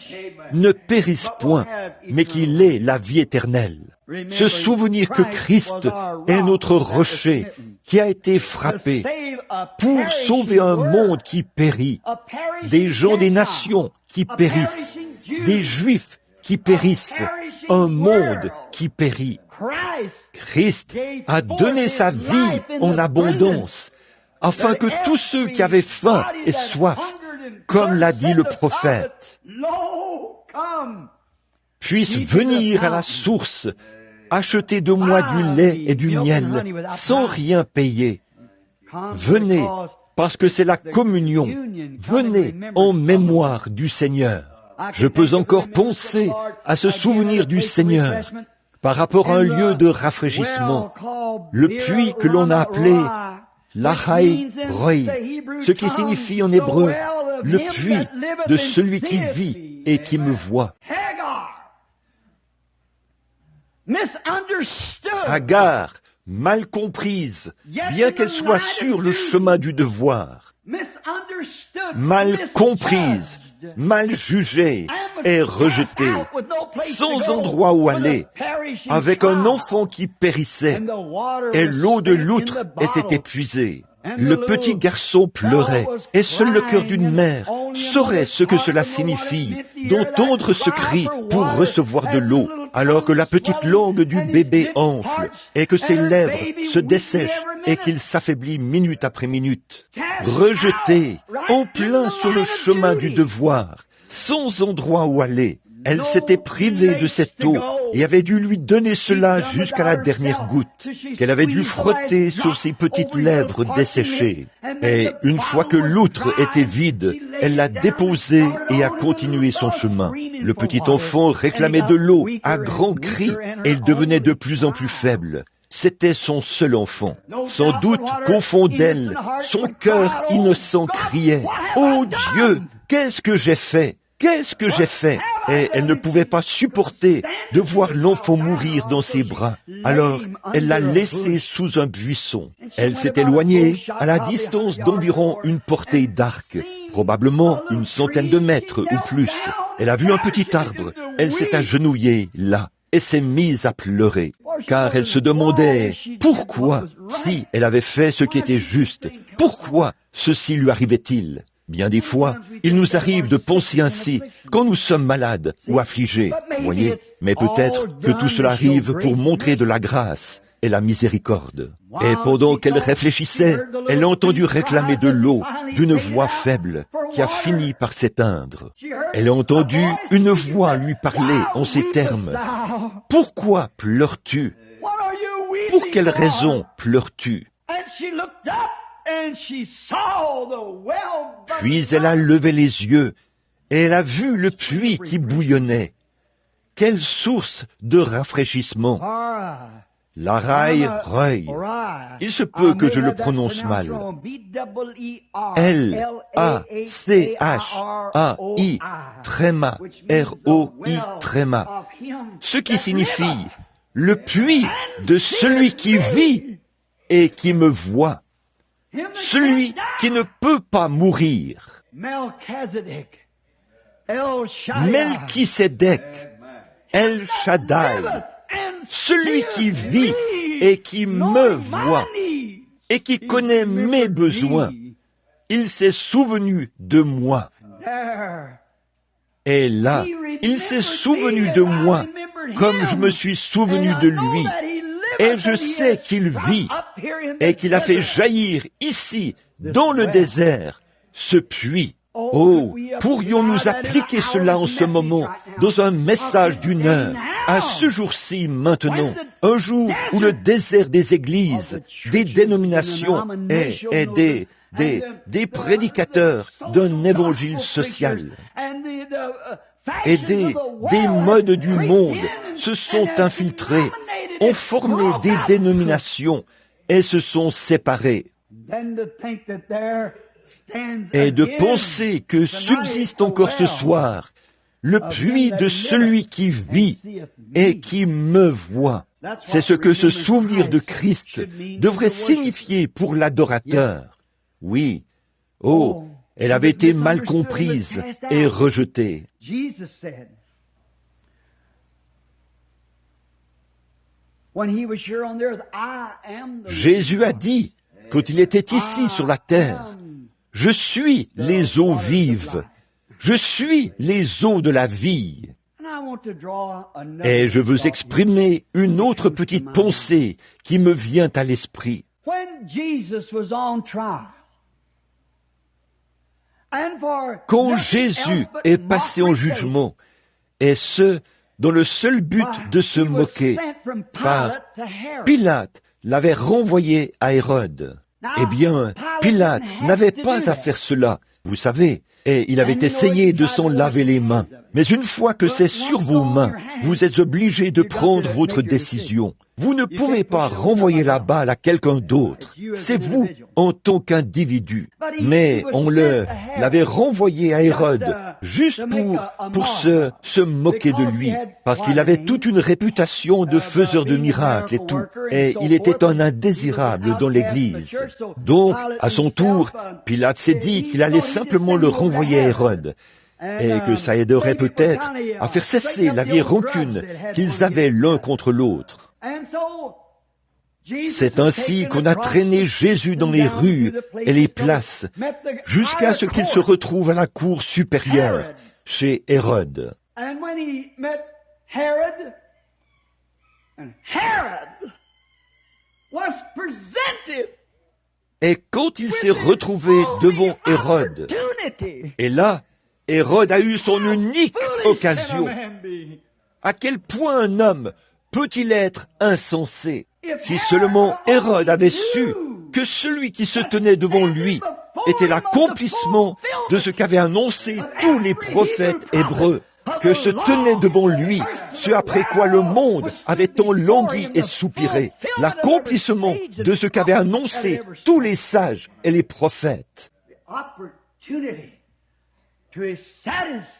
ne périsse point, mais qu'il ait la vie éternelle. » Se souvenir que Christ est notre rocher qui a été frappé pour sauver un monde qui périt, des gens des nations qui périssent, des Juifs qui périssent, un monde qui périt. Christ a donné sa vie en abondance, afin que tous ceux qui avaient faim et soif, comme l'a dit le prophète, puissent venir à la source, acheter de moi du lait et du miel sans rien payer. Venez, parce que c'est la communion. Venez en mémoire du Seigneur. Je peux encore penser à ce souvenir du Seigneur par rapport à un lieu de rafraîchissement, le puits que l'on a appelé Lahai Roi, ce qui signifie en hébreu le puits de celui qui vit et qui me voit. Agar, mal comprise, bien qu'elle soit sur le chemin du devoir, mal comprise, mal jugée et rejetée, sans endroit où aller, avec un enfant qui périssait, et l'eau de l'outre était épuisée. Le petit garçon pleurait, et seul le cœur d'une mère saurait ce que cela signifie d'entendre ce cri pour recevoir de l'eau, alors que la petite langue du bébé enfle, et que ses lèvres se dessèchent, et qu'il s'affaiblit minute après minute. Rejetée, en plein sur le chemin du devoir, sans endroit où aller, elle s'était privée de cette eau et avait dû lui donner cela jusqu'à la dernière goutte, qu'elle avait dû frotter sur ses petites lèvres desséchées. Et une fois que l'outre était vide, elle l'a déposée et a continué son chemin. Le petit enfant réclamait de l'eau à grands cris et il devenait de plus en plus faible. C'était son seul enfant. Sans doute qu'au fond d'elle, son cœur innocent criait « Oh Dieu, qu'est-ce que j'ai fait ? Qu'est-ce que j'ai fait ?» Et elle ne pouvait pas supporter de voir l'enfant mourir dans ses bras. Alors, elle l'a laissé sous un buisson. Elle s'est éloignée à la distance d'environ une portée d'arc, probablement une centaine de mètres ou plus. Elle a vu un petit arbre. Elle s'est agenouillée là et s'est mise à pleurer, car elle se demandait pourquoi, si elle avait fait ce qui était juste, pourquoi ceci lui arrivait-il? Bien des fois, il nous arrive de penser ainsi quand nous sommes malades ou affligés, voyez, mais peut-être que tout cela arrive pour montrer de la grâce et la miséricorde. Et pendant qu'elle réfléchissait, elle a entendu réclamer de l'eau d'une voix faible qui a fini par s'éteindre. Elle a entendu une voix lui parler en ces termes. « Pourquoi pleures-tu? Pour quelle raison pleures-tu » Puis elle a levé les yeux et elle a vu le puits qui bouillonnait. Quelle source de rafraîchissement! Lahai Roi. Il se peut que je le prononce mal. L-A-C-H-A-I, tréma, R-O-I, tréma. Ce qui signifie le puits de celui qui vit et qui me voit. Celui qui ne peut pas mourir. Melchisédek, El Shaddai, celui qui vit et qui me voit et qui connaît mes besoins. Il s'est souvenu de moi. Et là, il s'est souvenu de moi comme je me suis souvenu de lui. Et je sais qu'il vit et qu'il a fait jaillir ici, dans le désert, ce puits. Oh, pourrions-nous appliquer cela en ce moment, dans un message d'une heure, à ce jour-ci maintenant, un jour où le désert des églises, des dénominations et des prédicateurs d'un évangile social et des modes du monde se sont infiltrés, ont formé des dénominations et se sont séparés. Et de penser que subsiste encore ce soir le puits de celui qui vit et qui me voit. C'est ce que ce souvenir de Christ devrait signifier pour l'adorateur. Oui, oh, elle avait été mal comprise et rejetée. Jésus a dit, quand il était ici sur la terre, « Je suis les eaux vives, je suis les eaux de la vie. » Et je veux exprimer une autre petite pensée qui me vient à l'esprit. Quand Jésus est passé en jugement, et ce, dans le seul but de se moquer, car Pilate l'avait renvoyé à Hérode. Eh bien, Pilate n'avait pas à faire cela, vous savez, et il avait essayé de s'en laver les mains. Mais une fois que c'est sur vos mains, vous êtes obligé de prendre votre décision. Vous ne pouvez pas renvoyer la balle à quelqu'un d'autre. C'est vous en tant qu'individu. Mais on l'avait renvoyé à Hérode juste pour se moquer de lui, parce qu'il avait toute une réputation de faiseur de miracles et tout. Et il était un indésirable dans l'Église. Donc, à son tour, Pilate s'est dit qu'il allait simplement le renvoyer à Hérode, et que ça aiderait peut-être à faire cesser la vieille rancune qu'ils avaient l'un contre l'autre. C'est ainsi qu'on a traîné Jésus dans les rues et les places, jusqu'à ce qu'il se retrouve à la cour supérieure, chez Hérode. Et quand il s'est retrouvé devant Hérode, et là, Hérode a eu son unique occasion. À quel point un homme peut-il être insensé? Si seulement Hérode avait su que celui qui se tenait devant lui était l'accomplissement de ce qu'avaient annoncé tous les prophètes hébreux, que se tenait devant lui ce après quoi le monde avait tant langui et soupiré, l'accomplissement de ce qu'avaient annoncé tous les sages et les prophètes.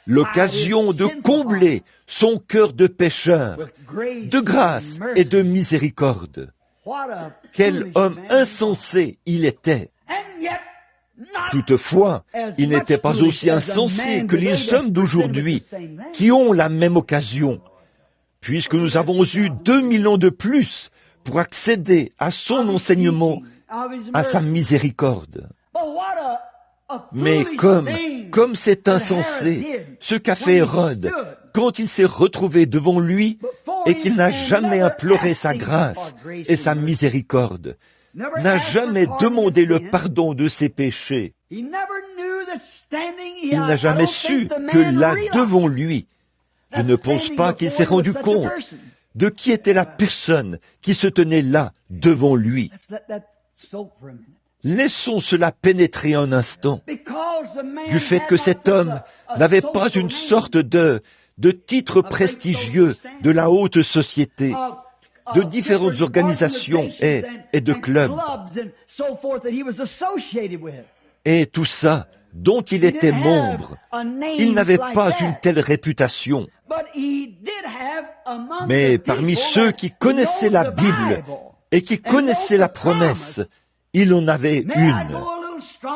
L'occasion de combler son cœur de pécheur, de grâce et de miséricorde. Quel homme insensé il était! Toutefois, il n'était pas aussi insensé que les hommes d'aujourd'hui qui ont la même occasion, puisque nous avons eu 2000 ans de plus pour accéder à son enseignement, à sa miséricorde. Mais comme c'est insensé, ce qu'a fait Hérode, quand il s'est retrouvé devant lui et qu'il n'a jamais imploré sa grâce et sa miséricorde, n'a jamais demandé le pardon de ses péchés. Il n'a jamais su que là, devant lui, je ne pense pas qu'il s'est rendu compte de qui était la personne qui se tenait là, devant lui. Laissons cela pénétrer un instant, du fait que cet homme n'avait pas une sorte de titre prestigieux de la haute société, de différentes organisations et de clubs. Et tout ça, dont il était membre, il n'avait pas une telle réputation. Mais parmi ceux qui connaissaient la Bible et qui connaissaient la promesse, il en avait une.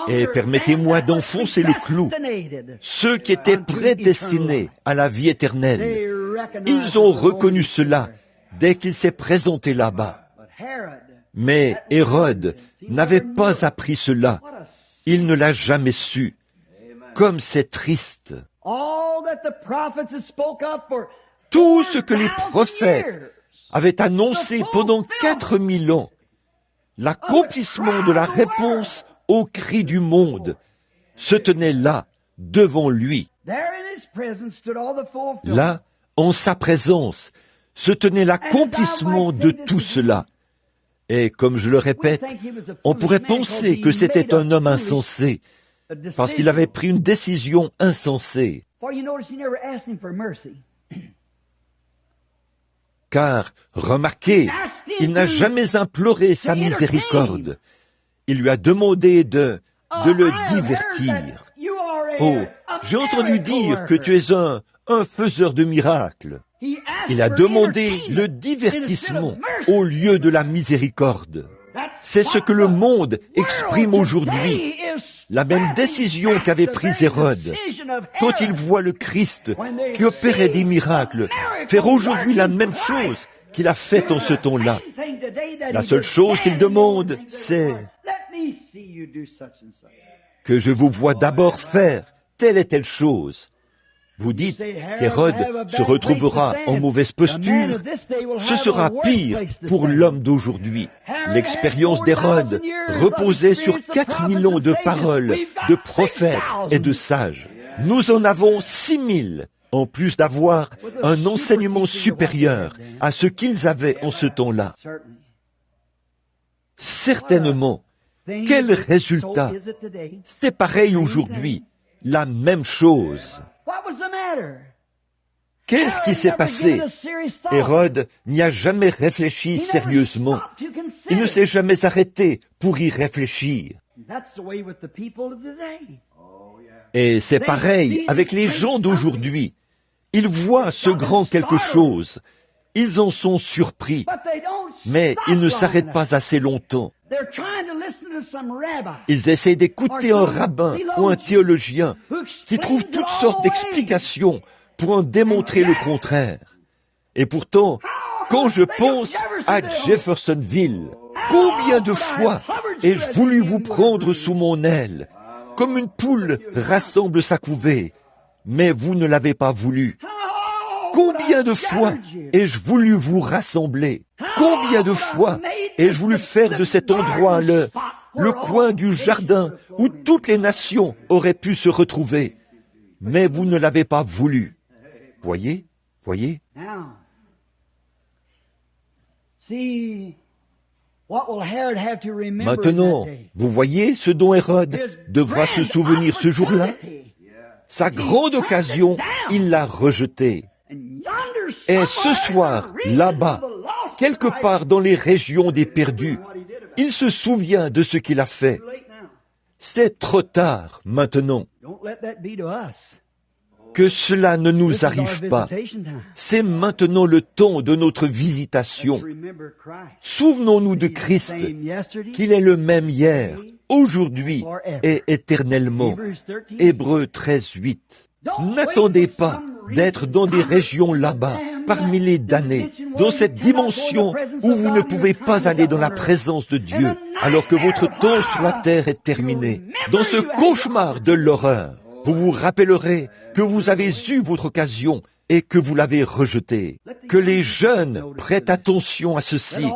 Et permettez-moi d'enfoncer le clou. Ceux qui étaient prédestinés à la vie éternelle, ils ont reconnu cela dès qu'il s'est présenté là-bas. Mais Hérode n'avait pas appris cela. Il ne l'a jamais su. Comme c'est triste. Tout ce que les prophètes avaient annoncé pendant 4000 ans, l'accomplissement de la réponse aux cris du monde, se tenait là, devant lui. Là, en sa présence, se tenait l'accomplissement de tout cela. Et comme je le répète, on pourrait penser que c'était un homme insensé, parce qu'il avait pris une décision insensée. Car, remarquez, il n'a jamais imploré sa miséricorde. Il lui a demandé de le divertir. Oh, j'ai entendu dire que tu es un faiseur de miracles. Il a demandé le divertissement au lieu de la miséricorde. C'est ce que le monde exprime aujourd'hui. La même décision qu'avait prise Hérode, quand il voit le Christ qui opérait des miracles, faire aujourd'hui la même chose qu'il a fait en ce temps-là. La seule chose qu'il demande, c'est que je vous vois d'abord faire telle et telle chose. Vous dites qu'Hérode se retrouvera en mauvaise posture. Ce sera pire pour l'homme d'aujourd'hui. L'expérience d'Hérode reposait sur 4000 ans de paroles, de prophètes et de sages. Nous en avons 6000, en plus d'avoir un enseignement supérieur à ce qu'ils avaient en ce temps-là. Certainement, quel résultat! C'est pareil aujourd'hui, la même chose. Qu'est-ce qui s'est passé? Hérode n'y a jamais réfléchi sérieusement. Il ne s'est jamais arrêté pour y réfléchir. Et c'est pareil avec les gens d'aujourd'hui. Ils voient ce grand quelque chose. Ils en sont surpris. Mais ils ne s'arrêtent pas assez longtemps. Ils essaient d'écouter un rabbin ou un théologien qui trouve toutes sortes d'explications pour en démontrer le contraire. Et pourtant, quand je pense à Jeffersonville, combien de fois ai-je voulu vous prendre sous mon aile, comme une poule rassemble sa couvée, mais vous ne l'avez pas voulu. Combien de fois ai-je voulu vous rassembler? Combien de fois ai-je voulu faire de cet endroit le coin du jardin où toutes les nations auraient pu se retrouver? Mais vous ne l'avez pas voulu. Voyez? Voyez? Maintenant, vous voyez ce dont Hérode devra se souvenir ce jour-là? Sa grande occasion, il l'a rejetée. Et ce soir, là-bas, quelque part dans les régions des perdus, il se souvient de ce qu'il a fait. C'est trop tard maintenant. Que cela ne nous arrive pas. C'est maintenant le temps de notre visitation. Souvenons-nous de Christ, qu'il est le même hier, aujourd'hui et éternellement. Hébreux 13:8. N'attendez pas d'être dans des régions là-bas, par milliers d'années, dans cette dimension où vous ne pouvez pas aller dans la présence de Dieu, alors que votre temps sur la terre est terminé. Dans ce cauchemar de l'horreur, vous vous rappellerez que vous avez eu votre occasion et que vous l'avez rejetée. Que les jeunes prêtent attention à ceci,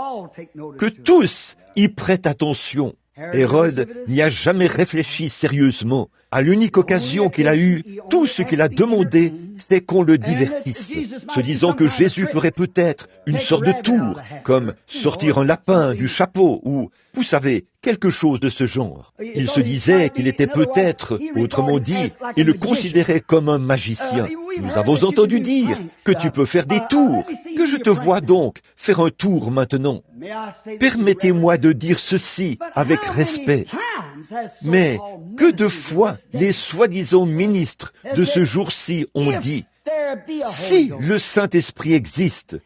que tous y prêtent attention. Hérode n'y a jamais réfléchi sérieusement. À l'unique occasion qu'il a eue, tout ce qu'il a demandé, c'est qu'on le divertisse, se disant que Jésus ferait peut-être une sorte de tour, comme sortir un lapin du chapeau ou, vous savez, quelque chose de ce genre. Il se disait qu'il était peut-être, autrement dit, il le considérait comme un magicien. Nous avons entendu dire que tu peux faire des tours, que je te vois donc faire un tour maintenant. Permettez-moi de dire ceci avec respect. Mais que de fois les soi-disant ministres de ce jour-ci ont dit, si le Saint-Esprit existe,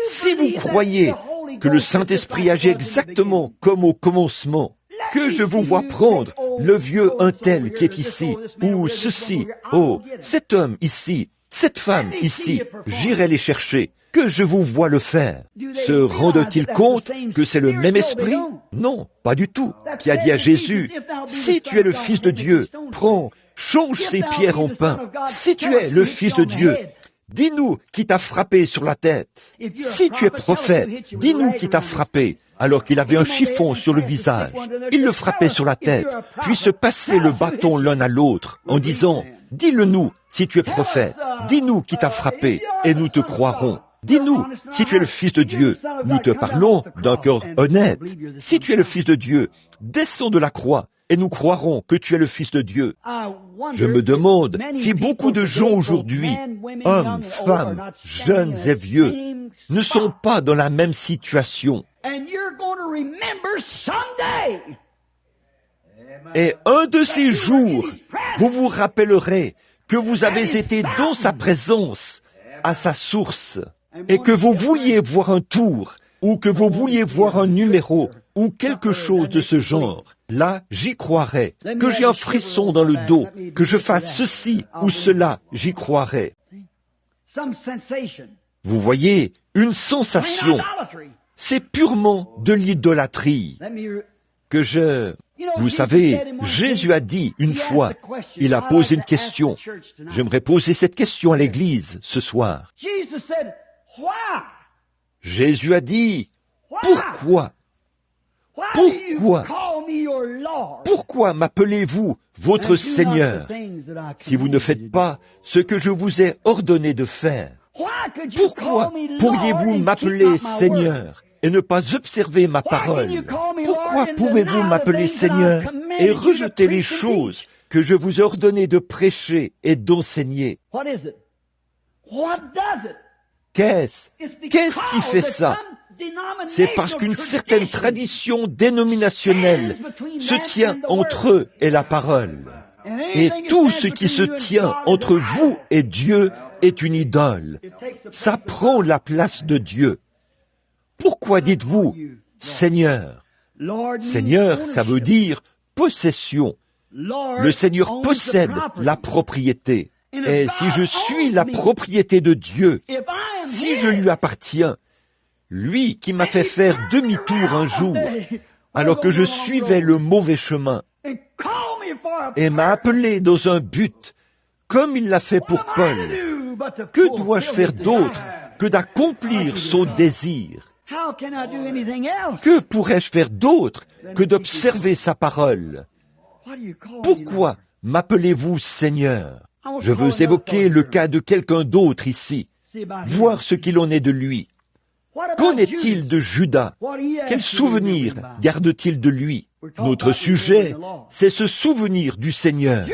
si vous croyez que le Saint-Esprit agit exactement comme au commencement, que je vous vois prendre le vieux un tel qui est ici, ou ceci, oh, cet homme ici, cette femme ici, j'irai les chercher, que je vous vois le faire. Se rendent-ils compte que c'est le même esprit? Non, pas du tout. Qui a dit à Jésus, si tu es le Fils de Dieu, prends, change ces pierres en pain. Si tu es le Fils de Dieu, dis-nous qui t'a frappé sur la tête. Si tu es prophète, dis-nous qui t'a frappé. Alors qu'il avait un chiffon sur le visage, il le frappait sur la tête, puis se passait le bâton l'un à l'autre, en disant, dis-le-nous si tu es prophète, dis-nous qui t'a frappé, et nous te croirons. Dis-nous, si tu es le Fils de Dieu, nous te parlons d'un cœur honnête. Si tu es le Fils de Dieu, descends de la croix, et nous croirons que tu es le Fils de Dieu. Je me demande si beaucoup de gens aujourd'hui, hommes, femmes, jeunes et vieux, ne sont pas dans la même situation. Et un de ces jours, vous vous rappellerez que vous avez été dans sa présence, à sa source, et que vous vouliez voir un tour, ou que vous vouliez voir un numéro, ou quelque chose de ce genre. Là, j'y croirais. Que j'ai un frisson dans le dos, que je fasse ceci ou cela, j'y croirais. Vous voyez, une sensation, c'est purement de l'idolâtrie Vous savez, Jésus a dit une fois, il a posé une question. J'aimerais poser cette question à l'Église ce soir. Jésus a dit, pourquoi? Pourquoi m'appelez-vous votre Seigneur si vous ne faites pas ce que je vous ai ordonné de faire? Pourquoi pourriez-vous m'appeler Seigneur et ne pas observer ma parole? Pourquoi pouvez-vous m'appeler Seigneur et rejeter les choses que je vous ai ordonné de prêcher et d'enseigner? Qu'est-ce qui fait ça? C'est parce qu'une certaine tradition dénominationnelle se tient entre eux et la parole. Et tout ce qui se tient entre vous et Dieu est une idole. Ça prend la place de Dieu. Pourquoi dites-vous Seigneur? Seigneur, ça veut dire possession. Le Seigneur possède la propriété. Et si je suis la propriété de Dieu, si je lui appartiens, lui qui m'a fait faire demi-tour un jour, alors que je suivais le mauvais chemin, et m'a appelé dans un but, comme il l'a fait pour Paul, que dois-je faire d'autre que d'accomplir son désir? Que pourrais-je faire d'autre que d'observer sa parole? Pourquoi m'appelez-vous Seigneur? Je veux évoquer le cas de quelqu'un d'autre ici, voir ce qu'il en est de lui. Qu'en est-il de Judas? Quel souvenir garde-t-il de lui? Notre sujet, c'est ce souvenir du Seigneur.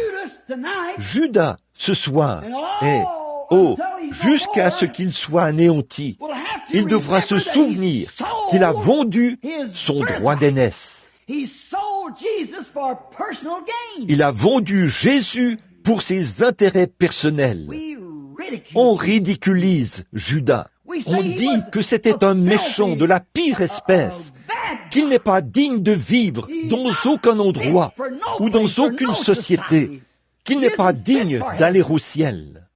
Judas, ce soir, est, jusqu'à ce qu'il soit anéanti, il devra se souvenir qu'il a vendu son droit d'aînesse. Il a vendu Jésus pour ses intérêts personnels. On ridiculise Judas. On dit que c'était un méchant de la pire espèce, qu'il n'est pas digne de vivre dans aucun endroit ou dans aucune société, qu'il n'est pas digne d'aller au ciel.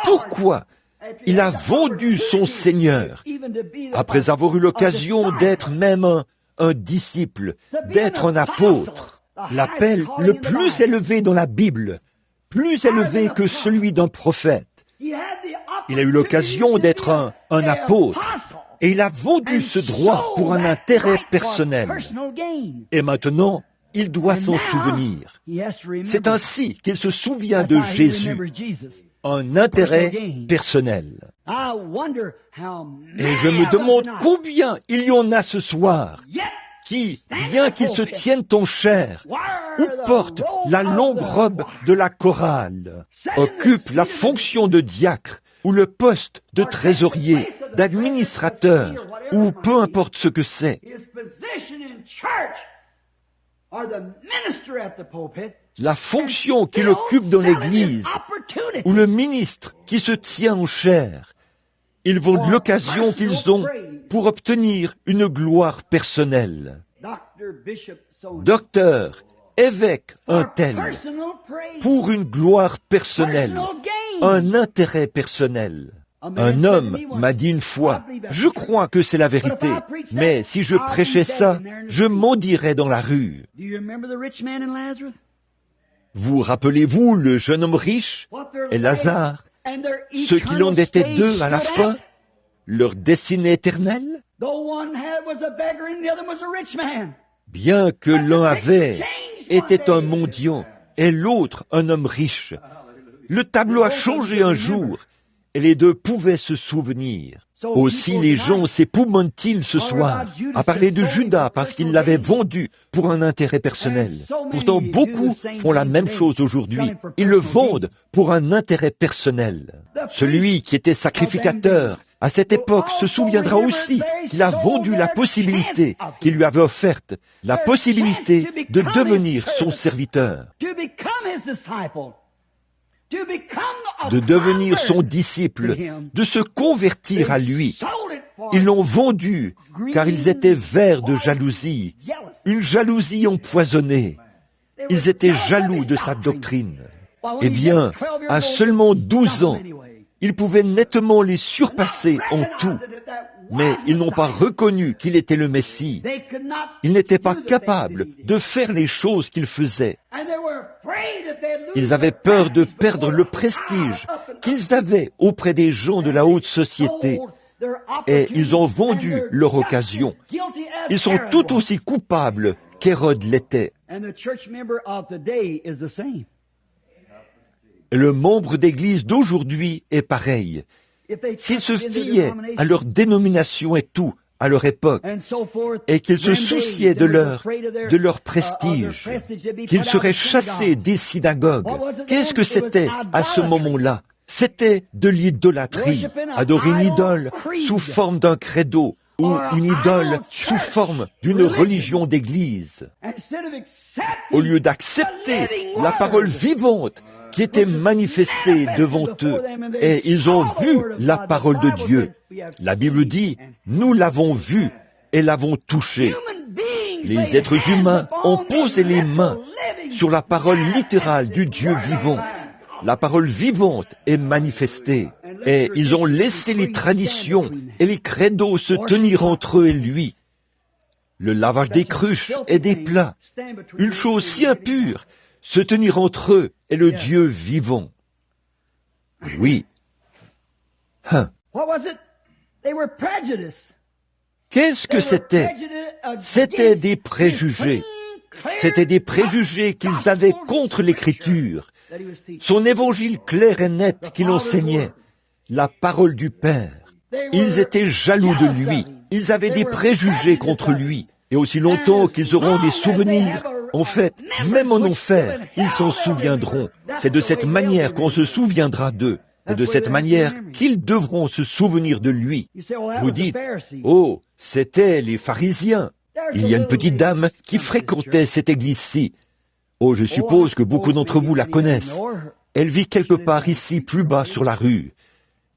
Pourquoi il a vendu son Seigneur après avoir eu l'occasion d'être même un disciple, d'être un apôtre, l'appel le plus élevé dans la Bible, plus élevé que celui d'un prophète. Il a eu l'occasion d'être un apôtre et il a vendu ce droit pour un intérêt personnel. Et maintenant, il doit s'en souvenir. C'est ainsi qu'il se souvient de Jésus, un intérêt personnel. Et je me demande combien il y en a ce soir qui, bien qu'ils se tiennent en chair, ou portent la longue robe de la chorale, occupent la fonction de diacre, ou le poste de trésorier, d'administrateur, ou peu importe ce que c'est. La fonction qu'il occupe dans l'Église, ou le ministre qui se tient en chair, ils vendent l'occasion qu'ils ont pour obtenir une gloire personnelle. Docteur, évêque, un tel, pour une gloire personnelle, un intérêt personnel. Un homme m'a dit une fois, je crois que c'est la vérité, mais si je prêchais ça, je maudirais dans la rue. Vous rappelez-vous le jeune homme riche et Lazare, ceux qui en étaient deux à la fin, leur destinée éternelle? Bien que l'un était un mendiant et l'autre un homme riche, le tableau a changé un jour et les deux pouvaient se souvenir. Aussi les gens s'époumontent-ils ce soir à parler de Judas parce qu'il l'avait vendu pour un intérêt personnel. Pourtant, beaucoup font la même chose aujourd'hui. Ils le vendent pour un intérêt personnel. Celui qui était sacrificateur à cette époque se souviendra aussi qu'il a vendu la possibilité qu'il lui avait offerte, la possibilité de devenir son serviteur, de devenir son disciple, de se convertir à lui. Ils l'ont vendu car ils étaient verts de jalousie, une jalousie empoisonnée. Ils étaient jaloux de sa doctrine. Eh bien, à seulement 12 ans, Il pouvait nettement les surpasser en tout. Mais ils n'ont pas reconnu qu'il était le Messie. Ils n'étaient pas capables de faire les choses qu'il faisait. Ils avaient peur de perdre le prestige qu'ils avaient auprès des gens de la haute société. Et ils ont vendu leur occasion. Ils sont tout aussi coupables qu'Hérode l'était. Le membre d'Église d'aujourd'hui est pareil. S'ils se fiaient à leur dénomination et tout, à leur époque, et qu'ils se souciaient de leur prestige, qu'ils seraient chassés des synagogues, qu'est-ce que c'était à ce moment-là? C'était de l'idolâtrie, adorer une idole sous forme d'un credo, ou une idole sous forme d'une religion d'église. Au lieu d'accepter la parole vivante qui était manifestée devant eux, et ils ont vu la parole de Dieu. La Bible dit, nous l'avons vue et l'avons touchée. Les êtres humains ont posé les mains sur la parole littérale du Dieu vivant. La parole vivante est manifestée, et ils ont laissé les traditions et les credos se tenir entre eux et lui. Le lavage des cruches et des plats, une chose si impure, se tenir entre eux et le Dieu vivant. Oui. Qu'est-ce que c'était? C'était des préjugés. C'était des préjugés qu'ils avaient contre l'Écriture. Son évangile clair et net qu'il enseignait, la parole du Père. Ils étaient jaloux de lui. Ils avaient des préjugés contre lui. Et aussi longtemps qu'ils auront des souvenirs, en fait, même en enfer, ils s'en souviendront. C'est de cette manière qu'on se souviendra d'eux. C'est de cette manière qu'ils devront se souvenir de lui. Vous dites, oh, c'était les pharisiens. Il y a une petite dame qui fréquentait cette église-ci. Oh, je suppose que beaucoup d'entre vous la connaissent. Elle vit quelque part ici, plus bas sur la rue.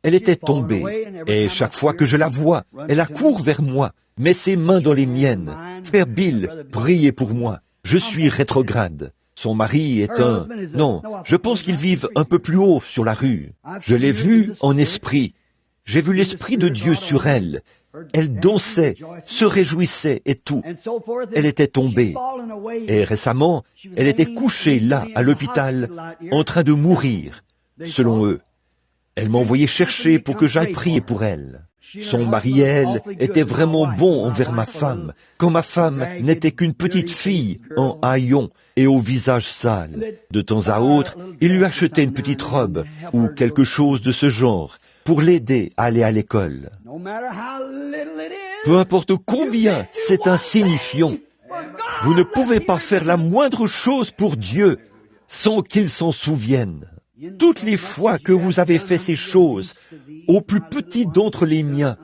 Elle était tombée, et chaque fois que je la vois, elle accourt vers moi, met ses mains dans les miennes. Frère Bill, priez pour moi. Je suis rétrograde. Son mari est un... Non, je pense qu'ils vivent un peu plus haut sur la rue. Je l'ai vue en esprit. J'ai vu l'Esprit de Dieu sur elle. Elle dansait, se réjouissait et tout. Elle était tombée. Et récemment, elle était couchée là, à l'hôpital, en train de mourir, selon eux. Elle m'a envoyé chercher pour que j'aille prier pour elle. Son mari et elle étaient vraiment bons envers ma femme, quand ma femme n'était qu'une petite fille en haillons et au visage sale. De temps à autre, il lui achetait une petite robe ou quelque chose de ce genre pour l'aider à aller à l'école. Peu importe combien c'est insignifiant, vous ne pouvez pas faire la moindre chose pour Dieu sans qu'il s'en souvienne. Toutes les fois que vous avez fait ces choses, au plus petit d'entre les miens,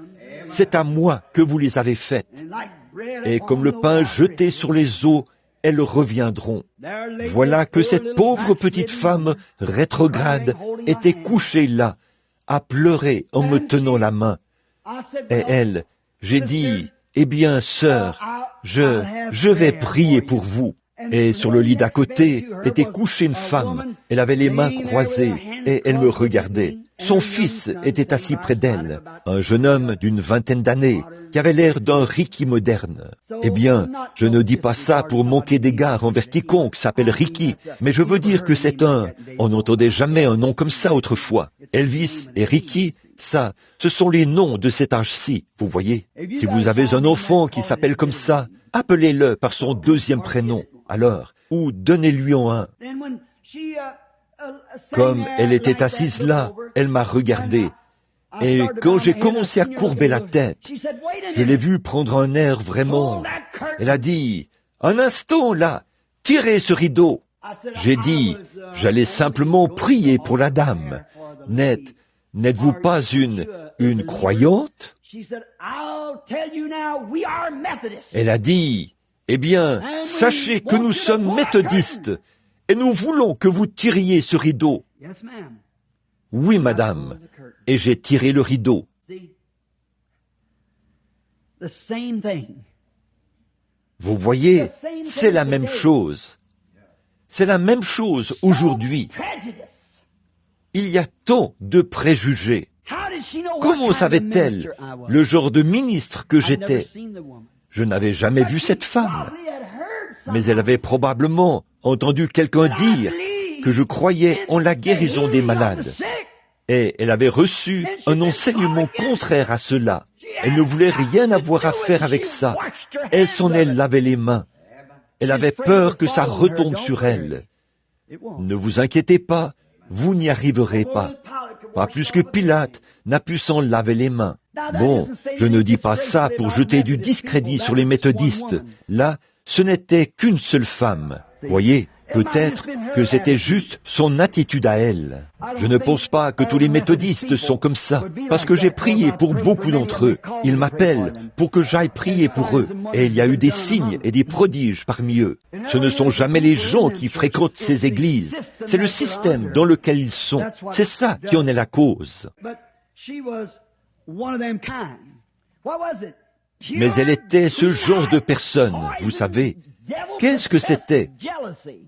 c'est à moi que vous les avez faites. Et comme le pain jeté sur les eaux, elles reviendront. Voilà que cette pauvre petite femme rétrograde était couchée là, à pleurer en me tenant la main. Et elle, j'ai dit, eh bien, sœur, je vais prier pour vous. Et sur le lit d'à côté était couchée une femme. Elle avait les mains croisées et elle me regardait. Son fils était assis près d'elle, un jeune homme d'une vingtaine d'années, qui avait l'air d'un Ricky moderne. Eh bien, je ne dis pas ça pour manquer d'égard envers quiconque s'appelle Ricky, mais je veux dire que c'est on n'entendait jamais un nom comme ça autrefois. Elvis et Ricky, ça, ce sont les noms de cet âge-ci, vous voyez. Si vous avez un enfant qui s'appelle comme ça, appelez-le par son deuxième prénom, alors, ou donnez-lui en un. Comme elle était assise là, elle m'a regardé. Et quand j'ai commencé à courber la tête, je l'ai vue prendre un air vraiment... Elle a dit, « Un instant, là, tirez ce rideau !» J'ai dit, « J'allais simplement prier pour la dame. N'êtes-vous pas une croyante ?» Elle a dit, « Eh bien, sachez que nous sommes méthodistes et nous voulons que vous tiriez ce rideau. » Oui, madame, et j'ai tiré le rideau. Vous voyez, c'est la même chose. C'est la même chose aujourd'hui. Il y a tant de préjugés. Comment savait-elle le genre de ministre que j'étais? Je n'avais jamais vu cette femme, mais elle avait probablement entendu quelqu'un dire que je croyais en la guérison des malades. Et elle avait reçu un enseignement contraire à cela. Elle ne voulait rien avoir à faire avec ça. Elle s'en est lavé les mains. Elle avait peur que ça retombe sur elle. Ne vous inquiétez pas, vous n'y arriverez pas. Pas plus que Pilate n'a pu s'en laver les mains. Bon, je ne dis pas ça pour jeter du discrédit sur les méthodistes. Là, ce n'était qu'une seule femme. Voyez, peut-être que c'était juste son attitude à elle. Je ne pense pas que tous les méthodistes sont comme ça, parce que j'ai prié pour beaucoup d'entre eux. Ils m'appellent pour que j'aille prier pour eux, et il y a eu des signes et des prodiges parmi eux. Ce ne sont jamais les gens qui fréquentent ces églises, c'est le système dans lequel ils sont. C'est ça qui en est la cause. Mais elle était ce genre de personne, vous savez. Qu'est-ce que c'était?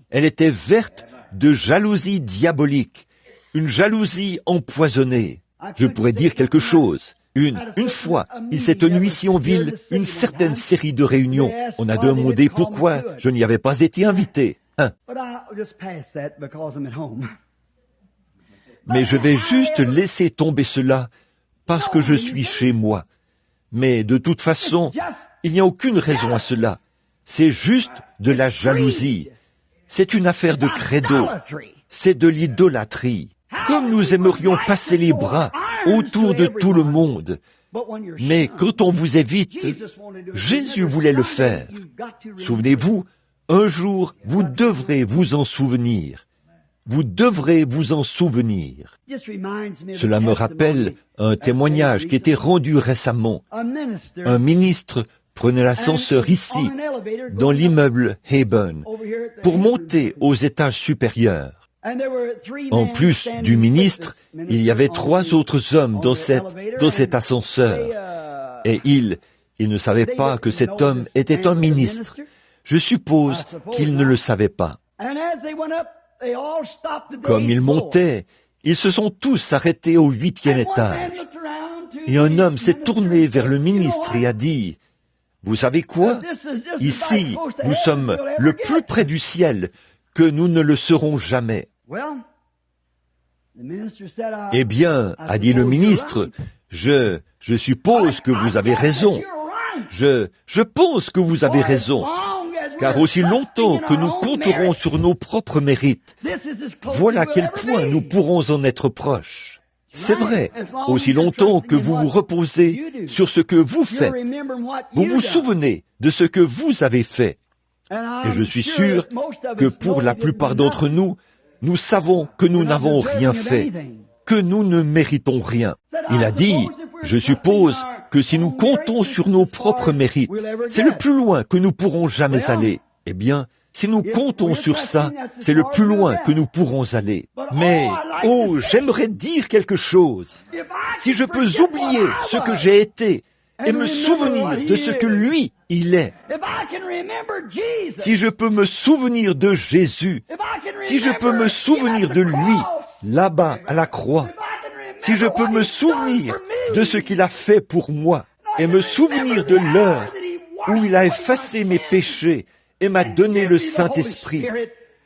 Elle était verte de jalousie diabolique, une jalousie empoisonnée. Je pourrais dire quelque chose. Une fois, il s'est tenu ici en ville une certaine série de réunions. On a demandé pourquoi je n'y avais pas été invité. Mais je vais juste laisser tomber cela parce que je suis chez moi. Mais de toute façon, il n'y a aucune raison à cela. C'est juste de la jalousie. C'est une affaire de credo. C'est de l'idolâtrie. Comme nous aimerions passer les bras autour de tout le monde. Mais quand on vous évite, Jésus voulait le faire. Souvenez-vous, un jour, vous devrez vous en souvenir. Vous devrez vous en souvenir. Cela me rappelle un témoignage qui était rendu récemment. Un ministre prenait l'ascenseur ici, dans l'immeuble Hayburn, pour monter aux étages supérieurs. En plus du ministre, il y avait 3 autres hommes dans cet ascenseur. Et ils ne savaient pas que cet homme était un ministre. Je suppose qu'ils ne le savaient pas. Comme ils montaient, ils se sont tous arrêtés au 8e étage. Et un homme s'est tourné vers le ministre et a dit, « Vous savez quoi? Ici, nous sommes le plus près du ciel que nous ne le serons jamais. » Eh bien, a dit le ministre, je suppose que vous avez raison. Je pense que vous avez raison. Car aussi longtemps que nous compterons sur nos propres mérites, voilà à quel point nous pourrons en être proches. C'est vrai, aussi longtemps que vous vous reposez sur ce que vous faites, vous vous souvenez de ce que vous avez fait. Et je suis sûr que pour la plupart d'entre nous, nous savons que nous n'avons rien fait, que nous ne méritons rien. Il a dit, je suppose que si nous comptons sur nos propres mérites, c'est le plus loin que nous pourrons jamais aller. Eh bien, si nous comptons sur ça, c'est le plus loin que nous pourrons aller. Mais, oh, j'aimerais dire quelque chose. Si je peux oublier ce que j'ai été et me souvenir de ce que lui, il est. Si je peux me souvenir de Jésus, si je peux me souvenir de lui, là-bas, à la croix, si je peux me souvenir de ce qu'il a fait pour moi et me souvenir de l'heure où il a effacé mes péchés et m'a donné le Saint-Esprit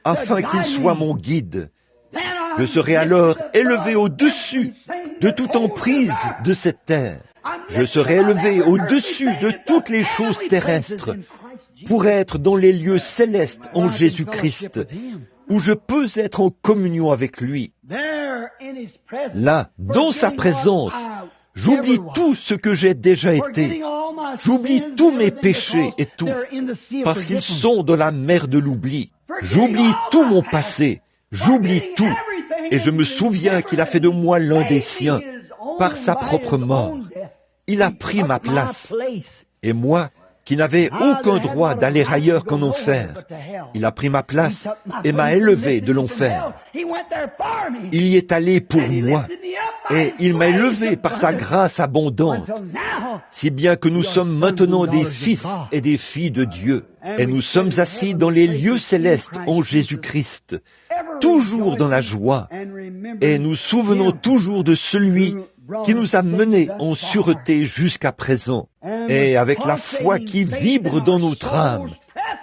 afin qu'il soit mon guide, je serai alors élevé au-dessus de toute emprise de cette terre. Je serai élevé au-dessus de toutes les choses terrestres pour être dans les lieux célestes en Jésus-Christ, où je peux être en communion avec lui. Là, dans sa présence, j'oublie tout ce que j'ai déjà été. J'oublie tous mes péchés et tout, parce qu'ils sont dans la mer de l'oubli. J'oublie tout mon passé, j'oublie tout, et je me souviens qu'il a fait de moi l'un des siens, par sa propre mort. Il a pris ma place. Et moi, qui n'avais aucun droit d'aller ailleurs qu'en enfer, il a pris ma place et m'a élevé de l'enfer. Il y est allé pour moi, et il m'a élevé par sa grâce abondante, si bien que nous sommes maintenant des fils et des filles de Dieu, et nous sommes assis dans les lieux célestes en Jésus-Christ, toujours dans la joie, et nous souvenons toujours de celui qui nous a menés en sûreté jusqu'à présent, et avec la foi qui vibre dans notre âme,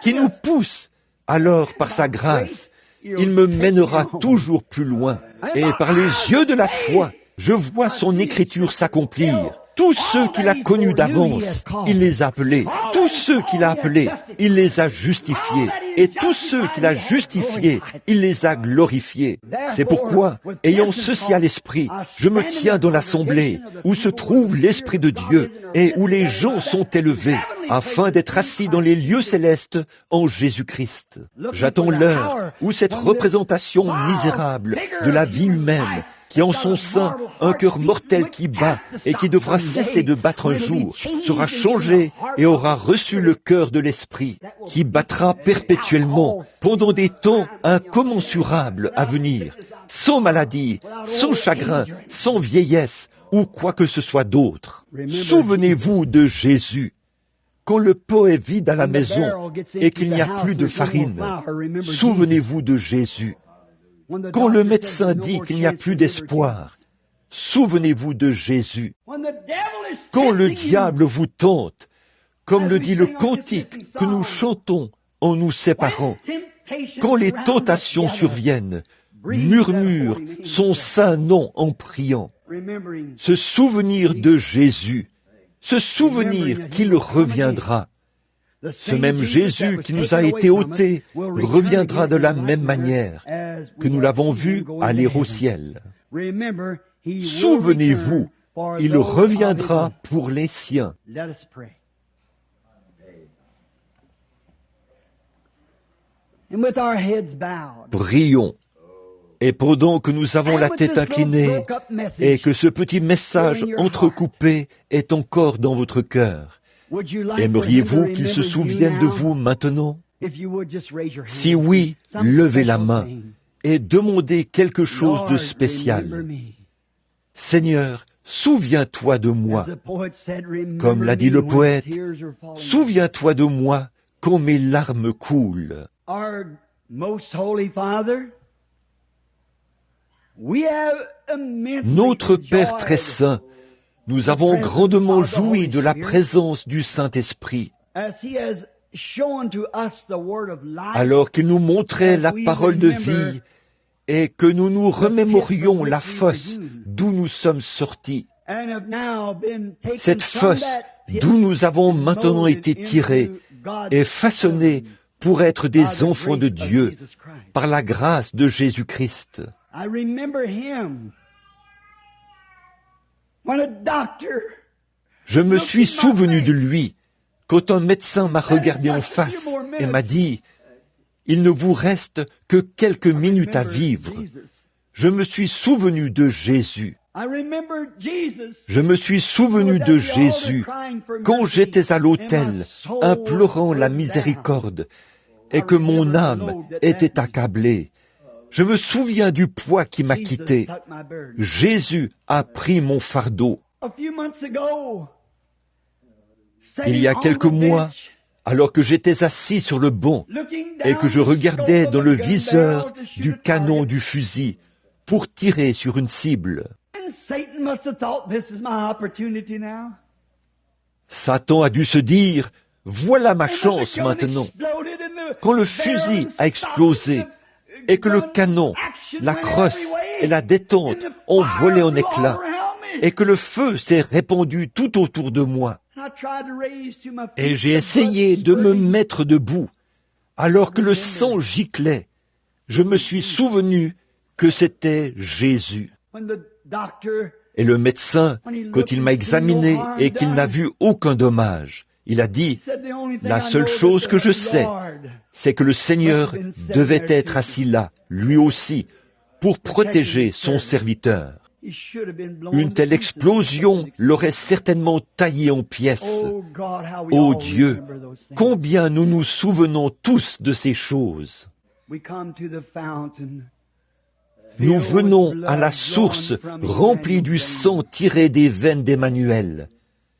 qui nous pousse, alors par sa grâce, il me mènera toujours plus loin. Et par les yeux de la foi, je vois son écriture s'accomplir. Tous ceux qu'il a connus d'avance, il les a appelés. Tous ceux qu'il a appelés, il les a justifiés. Et tous ceux qu'il a justifiés, il les a glorifiés. C'est pourquoi, ayant ceci à l'esprit, je me tiens dans l'assemblée où se trouve l'Esprit de Dieu et où les gens sont élevés, afin d'être assis dans les lieux célestes en Jésus-Christ. J'attends l'heure où cette représentation misérable de la vie humaine, qui en son sein un cœur mortel qui bat et qui devra cesser de battre un jour, sera changé et aura reçu le cœur de l'Esprit, qui battra perpétuellement pendant des temps incommensurables à venir, sans maladie, sans chagrin, sans vieillesse ou quoi que ce soit d'autre. Souvenez-vous de Jésus. Quand le pot est vide à la maison et qu'il n'y a plus de farine, souvenez-vous de Jésus. Quand le médecin dit qu'il n'y a plus d'espoir, souvenez-vous de Jésus. Quand le diable vous tente, comme le dit le cantique que nous chantons en nous séparant, quand les tentations surviennent, murmure son saint nom en priant. Se souvenir de Jésus, se souvenir qu'il reviendra. Ce même Jésus qui nous a été ôté reviendra de la même manière que nous l'avons vu aller au ciel. Souvenez-vous, il reviendra pour les siens. Prions. Et pendant que nous avons la tête inclinée et que ce petit message entrecoupé est encore dans votre cœur, aimeriez-vous qu'il se souvienne de vous maintenant? Si oui, levez la main et demandez quelque chose de spécial. Seigneur, souviens-toi de moi. Comme l'a dit le poète, souviens-toi de moi quand mes larmes coulent. Notre Père très saint, nous avons grandement joui de la présence du Saint-Esprit, alors qu'il nous montrait la parole de vie et que nous nous remémorions la fosse d'où nous sommes sortis. Cette fosse d'où nous avons maintenant été tirés et façonnés pour être des enfants de Dieu par la grâce de Jésus-Christ. Je me suis souvenu de lui quand un médecin m'a regardé en face et m'a dit « Il ne vous reste que quelques minutes à vivre ». Je me suis souvenu de Jésus. Je me suis souvenu de Jésus quand j'étais à l'autel, implorant la miséricorde et que mon âme était accablée. Je me souviens du poids qui m'a quitté. Jésus a pris mon fardeau. Il y a quelques mois, alors que j'étais assis sur le banc et que je regardais dans le viseur du canon du fusil pour tirer sur une cible, Satan a dû se dire, voilà ma chance maintenant. Quand le fusil a explosé et que le canon, la crosse et la détente ont volé en éclats et que le feu s'est répandu tout autour de moi, et j'ai essayé de me mettre debout alors que le sang giclait, je me suis souvenu que c'était Jésus. Et le médecin, quand il m'a examiné et qu'il n'a vu aucun dommage, il a dit, la seule chose que je sais, c'est que le Seigneur devait être assis là, lui aussi, pour protéger son serviteur. Une telle explosion l'aurait certainement taillé en pièces. Ô Dieu, combien nous nous souvenons tous de ces choses. Nous venons à la source remplie du sang tiré des veines d'Emmanuel.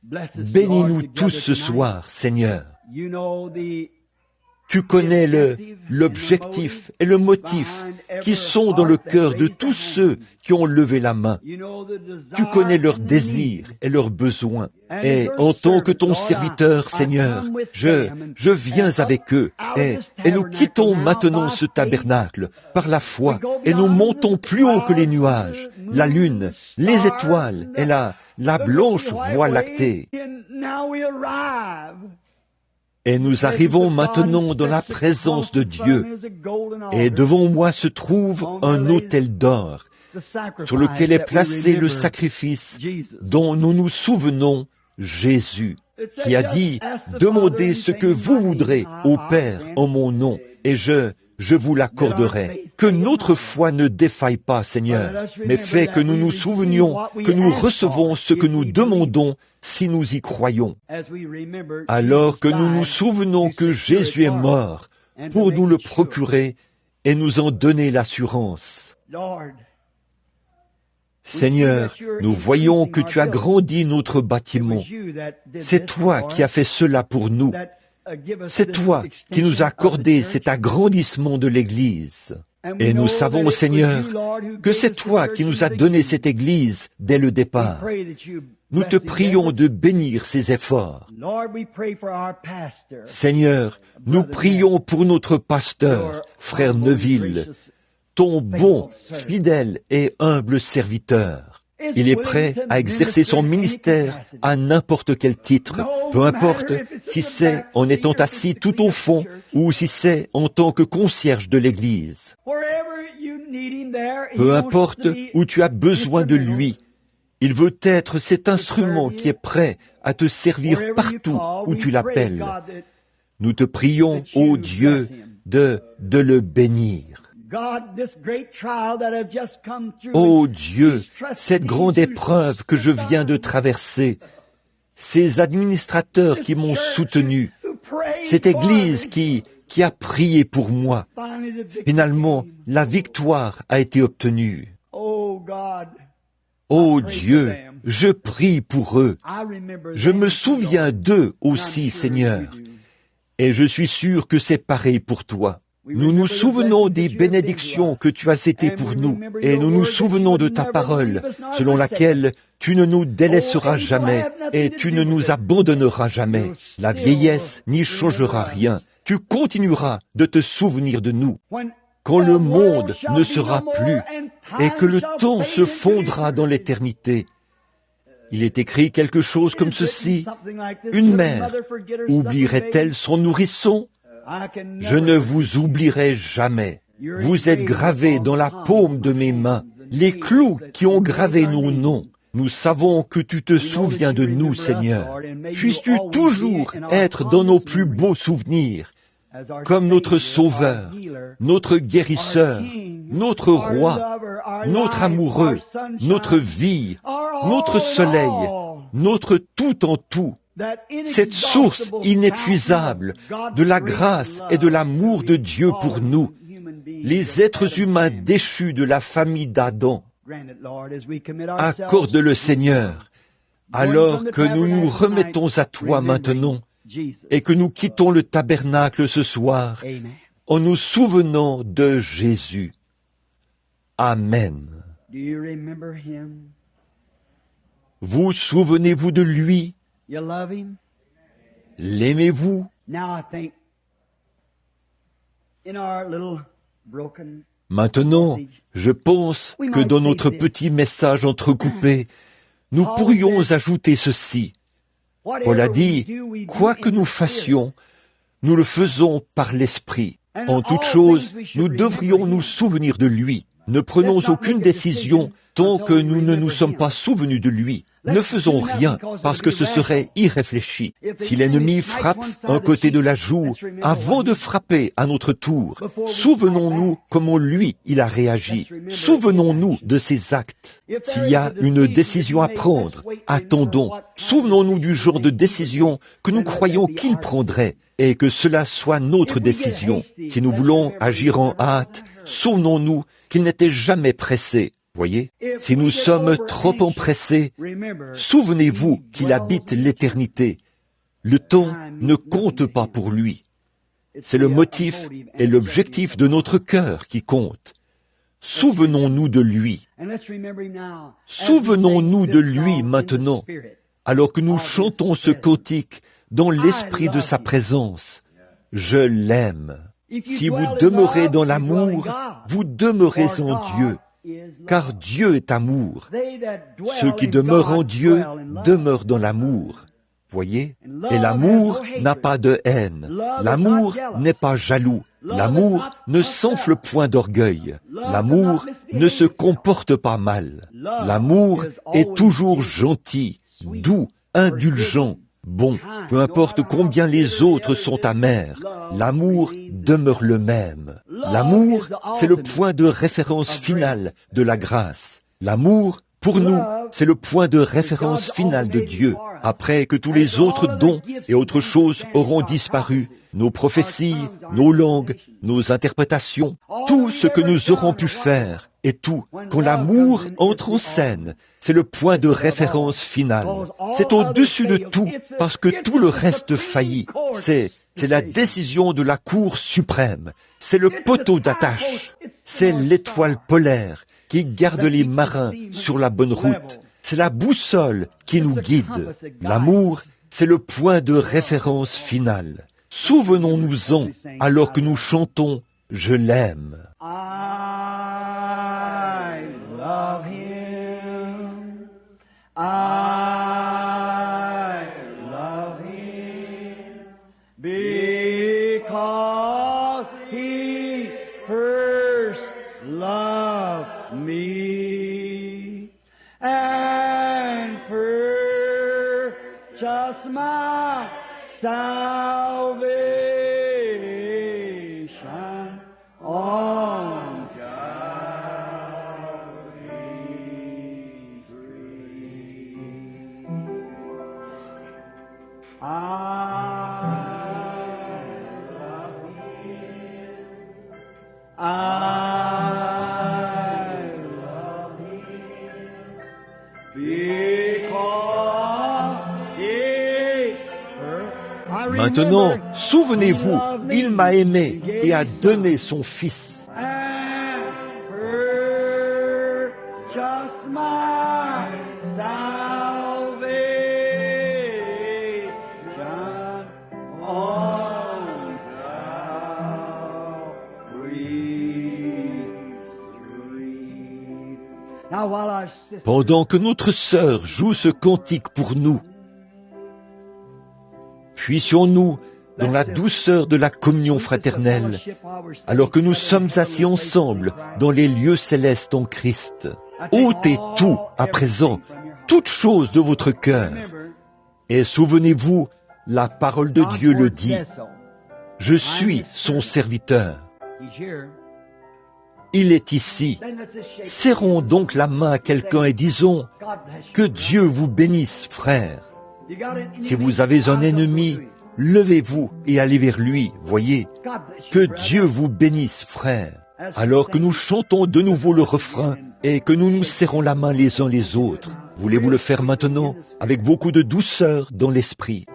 Bénis-nous tous ce soir, Seigneur. Tu connais l'objectif et le motif qui sont dans le cœur de tous ceux qui ont levé la main. Tu connais leurs désirs et leurs besoins. Et en tant que ton serviteur, Seigneur, je viens avec eux et nous quittons maintenant ce tabernacle par la foi et nous montons plus haut que les nuages, la lune, les étoiles et la blanche voie lactée. Et nous arrivons maintenant dans la présence de Dieu. Et devant moi se trouve un autel d'or sur lequel est placé le sacrifice dont nous nous souvenons, Jésus, qui a dit « Demandez ce que vous voudrez au Père en mon nom, et je vous l'accorderai. » Que notre foi ne défaille pas, Seigneur, mais fais que nous nous souvenions que nous recevons ce que nous demandons si nous y croyons. Alors que nous nous souvenons que Jésus est mort pour nous le procurer et nous en donner l'assurance. Seigneur, nous voyons que tu as grandi notre bâtiment. C'est toi qui as fait cela pour nous. C'est toi qui nous as accordé cet agrandissement de l'Église. Et nous savons, Seigneur, que c'est toi qui nous as donné cette Église dès le départ. Nous te prions de bénir ses efforts. Seigneur, nous prions pour notre pasteur, frère Neville, ton bon, fidèle et humble serviteur. Il est prêt à exercer son ministère à n'importe quel titre, peu importe si c'est en étant assis tout au fond ou si c'est en tant que concierge de l'Église. Peu importe où tu as besoin de lui, il veut être cet instrument qui est prêt à te servir partout où tu l'appelles. Nous te prions, ô Dieu, de le bénir. Ô Dieu, cette grande épreuve que je viens de traverser, ces administrateurs qui m'ont soutenu, cette Église qui a prié pour moi, finalement, la victoire a été obtenue. Ô Dieu, je prie pour eux. Je me souviens d'eux aussi, Seigneur, et je suis sûr que c'est pareil pour toi. Nous nous souvenons des bénédictions que tu as été pour nous, et nous nous souvenons de ta parole, selon laquelle tu ne nous délaisseras jamais, et tu ne nous abandonneras jamais. La vieillesse n'y changera rien. Tu continueras de te souvenir de nous. Quand le monde ne sera plus, et que le temps se fondra dans l'éternité. Il est écrit quelque chose comme ceci. Une mère oublierait-elle son nourrisson? Je ne vous oublierai jamais. Vous êtes gravés dans la paume de mes mains, les clous qui ont gravé nos noms. Nous savons que tu te souviens de nous, Seigneur. Puisses-tu toujours être dans nos plus beaux souvenirs, comme notre Sauveur, notre Guérisseur, notre Roi, notre Amoureux, notre vie, notre Soleil, notre tout en tout. Cette source inépuisable de la grâce et de l'amour de Dieu pour nous, les êtres humains déchus de la famille d'Adam. Accorde-le, Seigneur, alors que nous nous remettons à toi maintenant et que nous quittons le tabernacle ce soir en nous souvenant de Jésus. Amen. Vous souvenez-vous de lui? L'aimez-vous? Maintenant, je pense que dans notre petit message entrecoupé, nous pourrions ajouter ceci. Paul a dit, quoi que nous fassions, nous le faisons par l'Esprit. En toute chose, nous devrions nous souvenir de lui. Ne prenons aucune décision tant que nous ne nous sommes pas souvenus de lui. Ne faisons rien parce que ce serait irréfléchi. Si l'ennemi frappe un côté de la joue, avant de frapper à notre tour, souvenons-nous comment lui, il a réagi. Souvenons-nous de ses actes. S'il y a une décision à prendre, attendons. Souvenons-nous du genre de décision que nous croyons qu'il prendrait et que cela soit notre décision. Si nous voulons agir en hâte, souvenons-nous qu'il n'était jamais pressé. Voyez, si nous sommes trop empressés, souvenez-vous qu'il habite l'éternité. Le temps ne compte pas pour lui. C'est le motif et l'objectif de notre cœur qui compte. Souvenons-nous de lui. Souvenons-nous de lui maintenant, alors que nous chantons ce cantique dans l'esprit de sa présence. Je l'aime. Si vous demeurez dans l'amour, vous demeurez en Dieu, car Dieu est amour. Ceux qui demeurent en Dieu demeurent dans l'amour. Voyez? Et l'amour n'a pas de haine. L'amour n'est pas jaloux. L'amour ne s'enfle point d'orgueil. L'amour ne se comporte pas mal. L'amour est toujours gentil, doux, indulgent, bon. Peu importe combien les autres sont amers, l'amour demeure le même. L'amour, c'est le point de référence final de la grâce. L'amour, pour nous, c'est le point de référence final de Dieu. Après que tous les autres dons et autres choses auront disparu, nos prophéties, nos langues, nos interprétations, tout ce que nous aurons pu faire et tout, quand l'amour entre en scène, c'est le point de référence final. C'est au-dessus de tout, parce que tout le reste faillit. C'est la décision de la Cour suprême. C'est le poteau d'attache. C'est l'étoile polaire qui garde les marins sur la bonne route. C'est la boussole qui nous guide. L'amour, c'est le point de référence final. Souvenons-nous-en alors que nous chantons « Je l'aime ». I love him. I love him because he first loved me and purchased my salvation on Calvary's tree. I love him. I love him because he first. Maintenant, souvenez-vous, il m'a aimé et a donné son Fils. And purchased my salvation on Calvary's tree. Now, while our sister Pendant que notre sœur joue ce cantique pour nous, puissions-nous, dans la douceur de la communion fraternelle, alors que nous sommes assis ensemble dans les lieux célestes en Christ, ôtez tout à présent, toute chose de votre cœur, et souvenez-vous, la parole de Dieu le dit, « Je suis son serviteur ». Il est ici. Serrons donc la main à quelqu'un et disons, « Que Dieu vous bénisse, frère ». Si vous avez un ennemi, levez-vous et allez vers lui, voyez. Que Dieu vous bénisse, frère. Alors que nous chantons de nouveau le refrain et que nous nous serrons la main les uns les autres, voulez-vous le faire maintenant avec beaucoup de douceur dans l'esprit?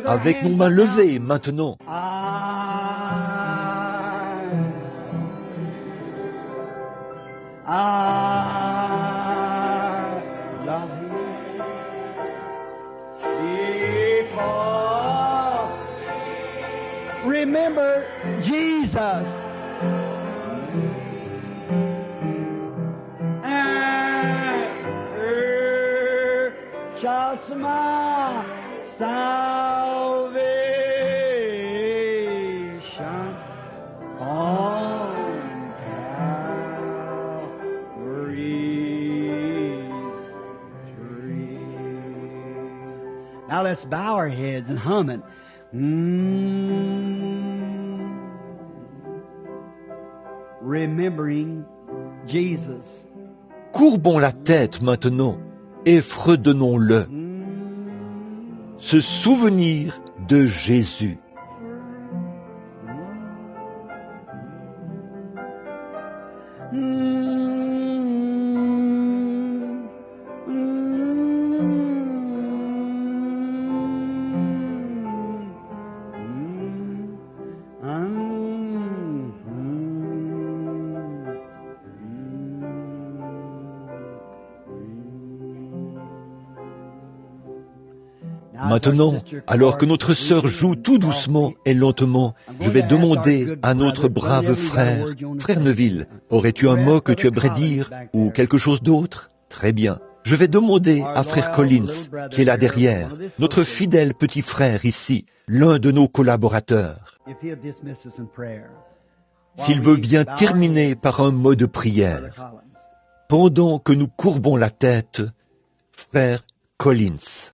Avec nos mains levées maintenant. I love him because remember Jesus and purchase my salvation Now let's bow our heads and hum it. Remembering Jesus. Courbons la tête maintenant et fredonnons-le. Se souvenir de Jésus. Maintenant, alors que notre sœur joue tout doucement et lentement, je vais demander à notre brave frère, frère Neville, aurais-tu un mot que tu aimerais dire ou quelque chose d'autre? Très bien. Je vais demander à frère Collins, qui est là derrière, notre fidèle petit frère ici, l'un de nos collaborateurs, s'il veut bien terminer par un mot de prière. Pendant que nous courbons la tête, frère Collins.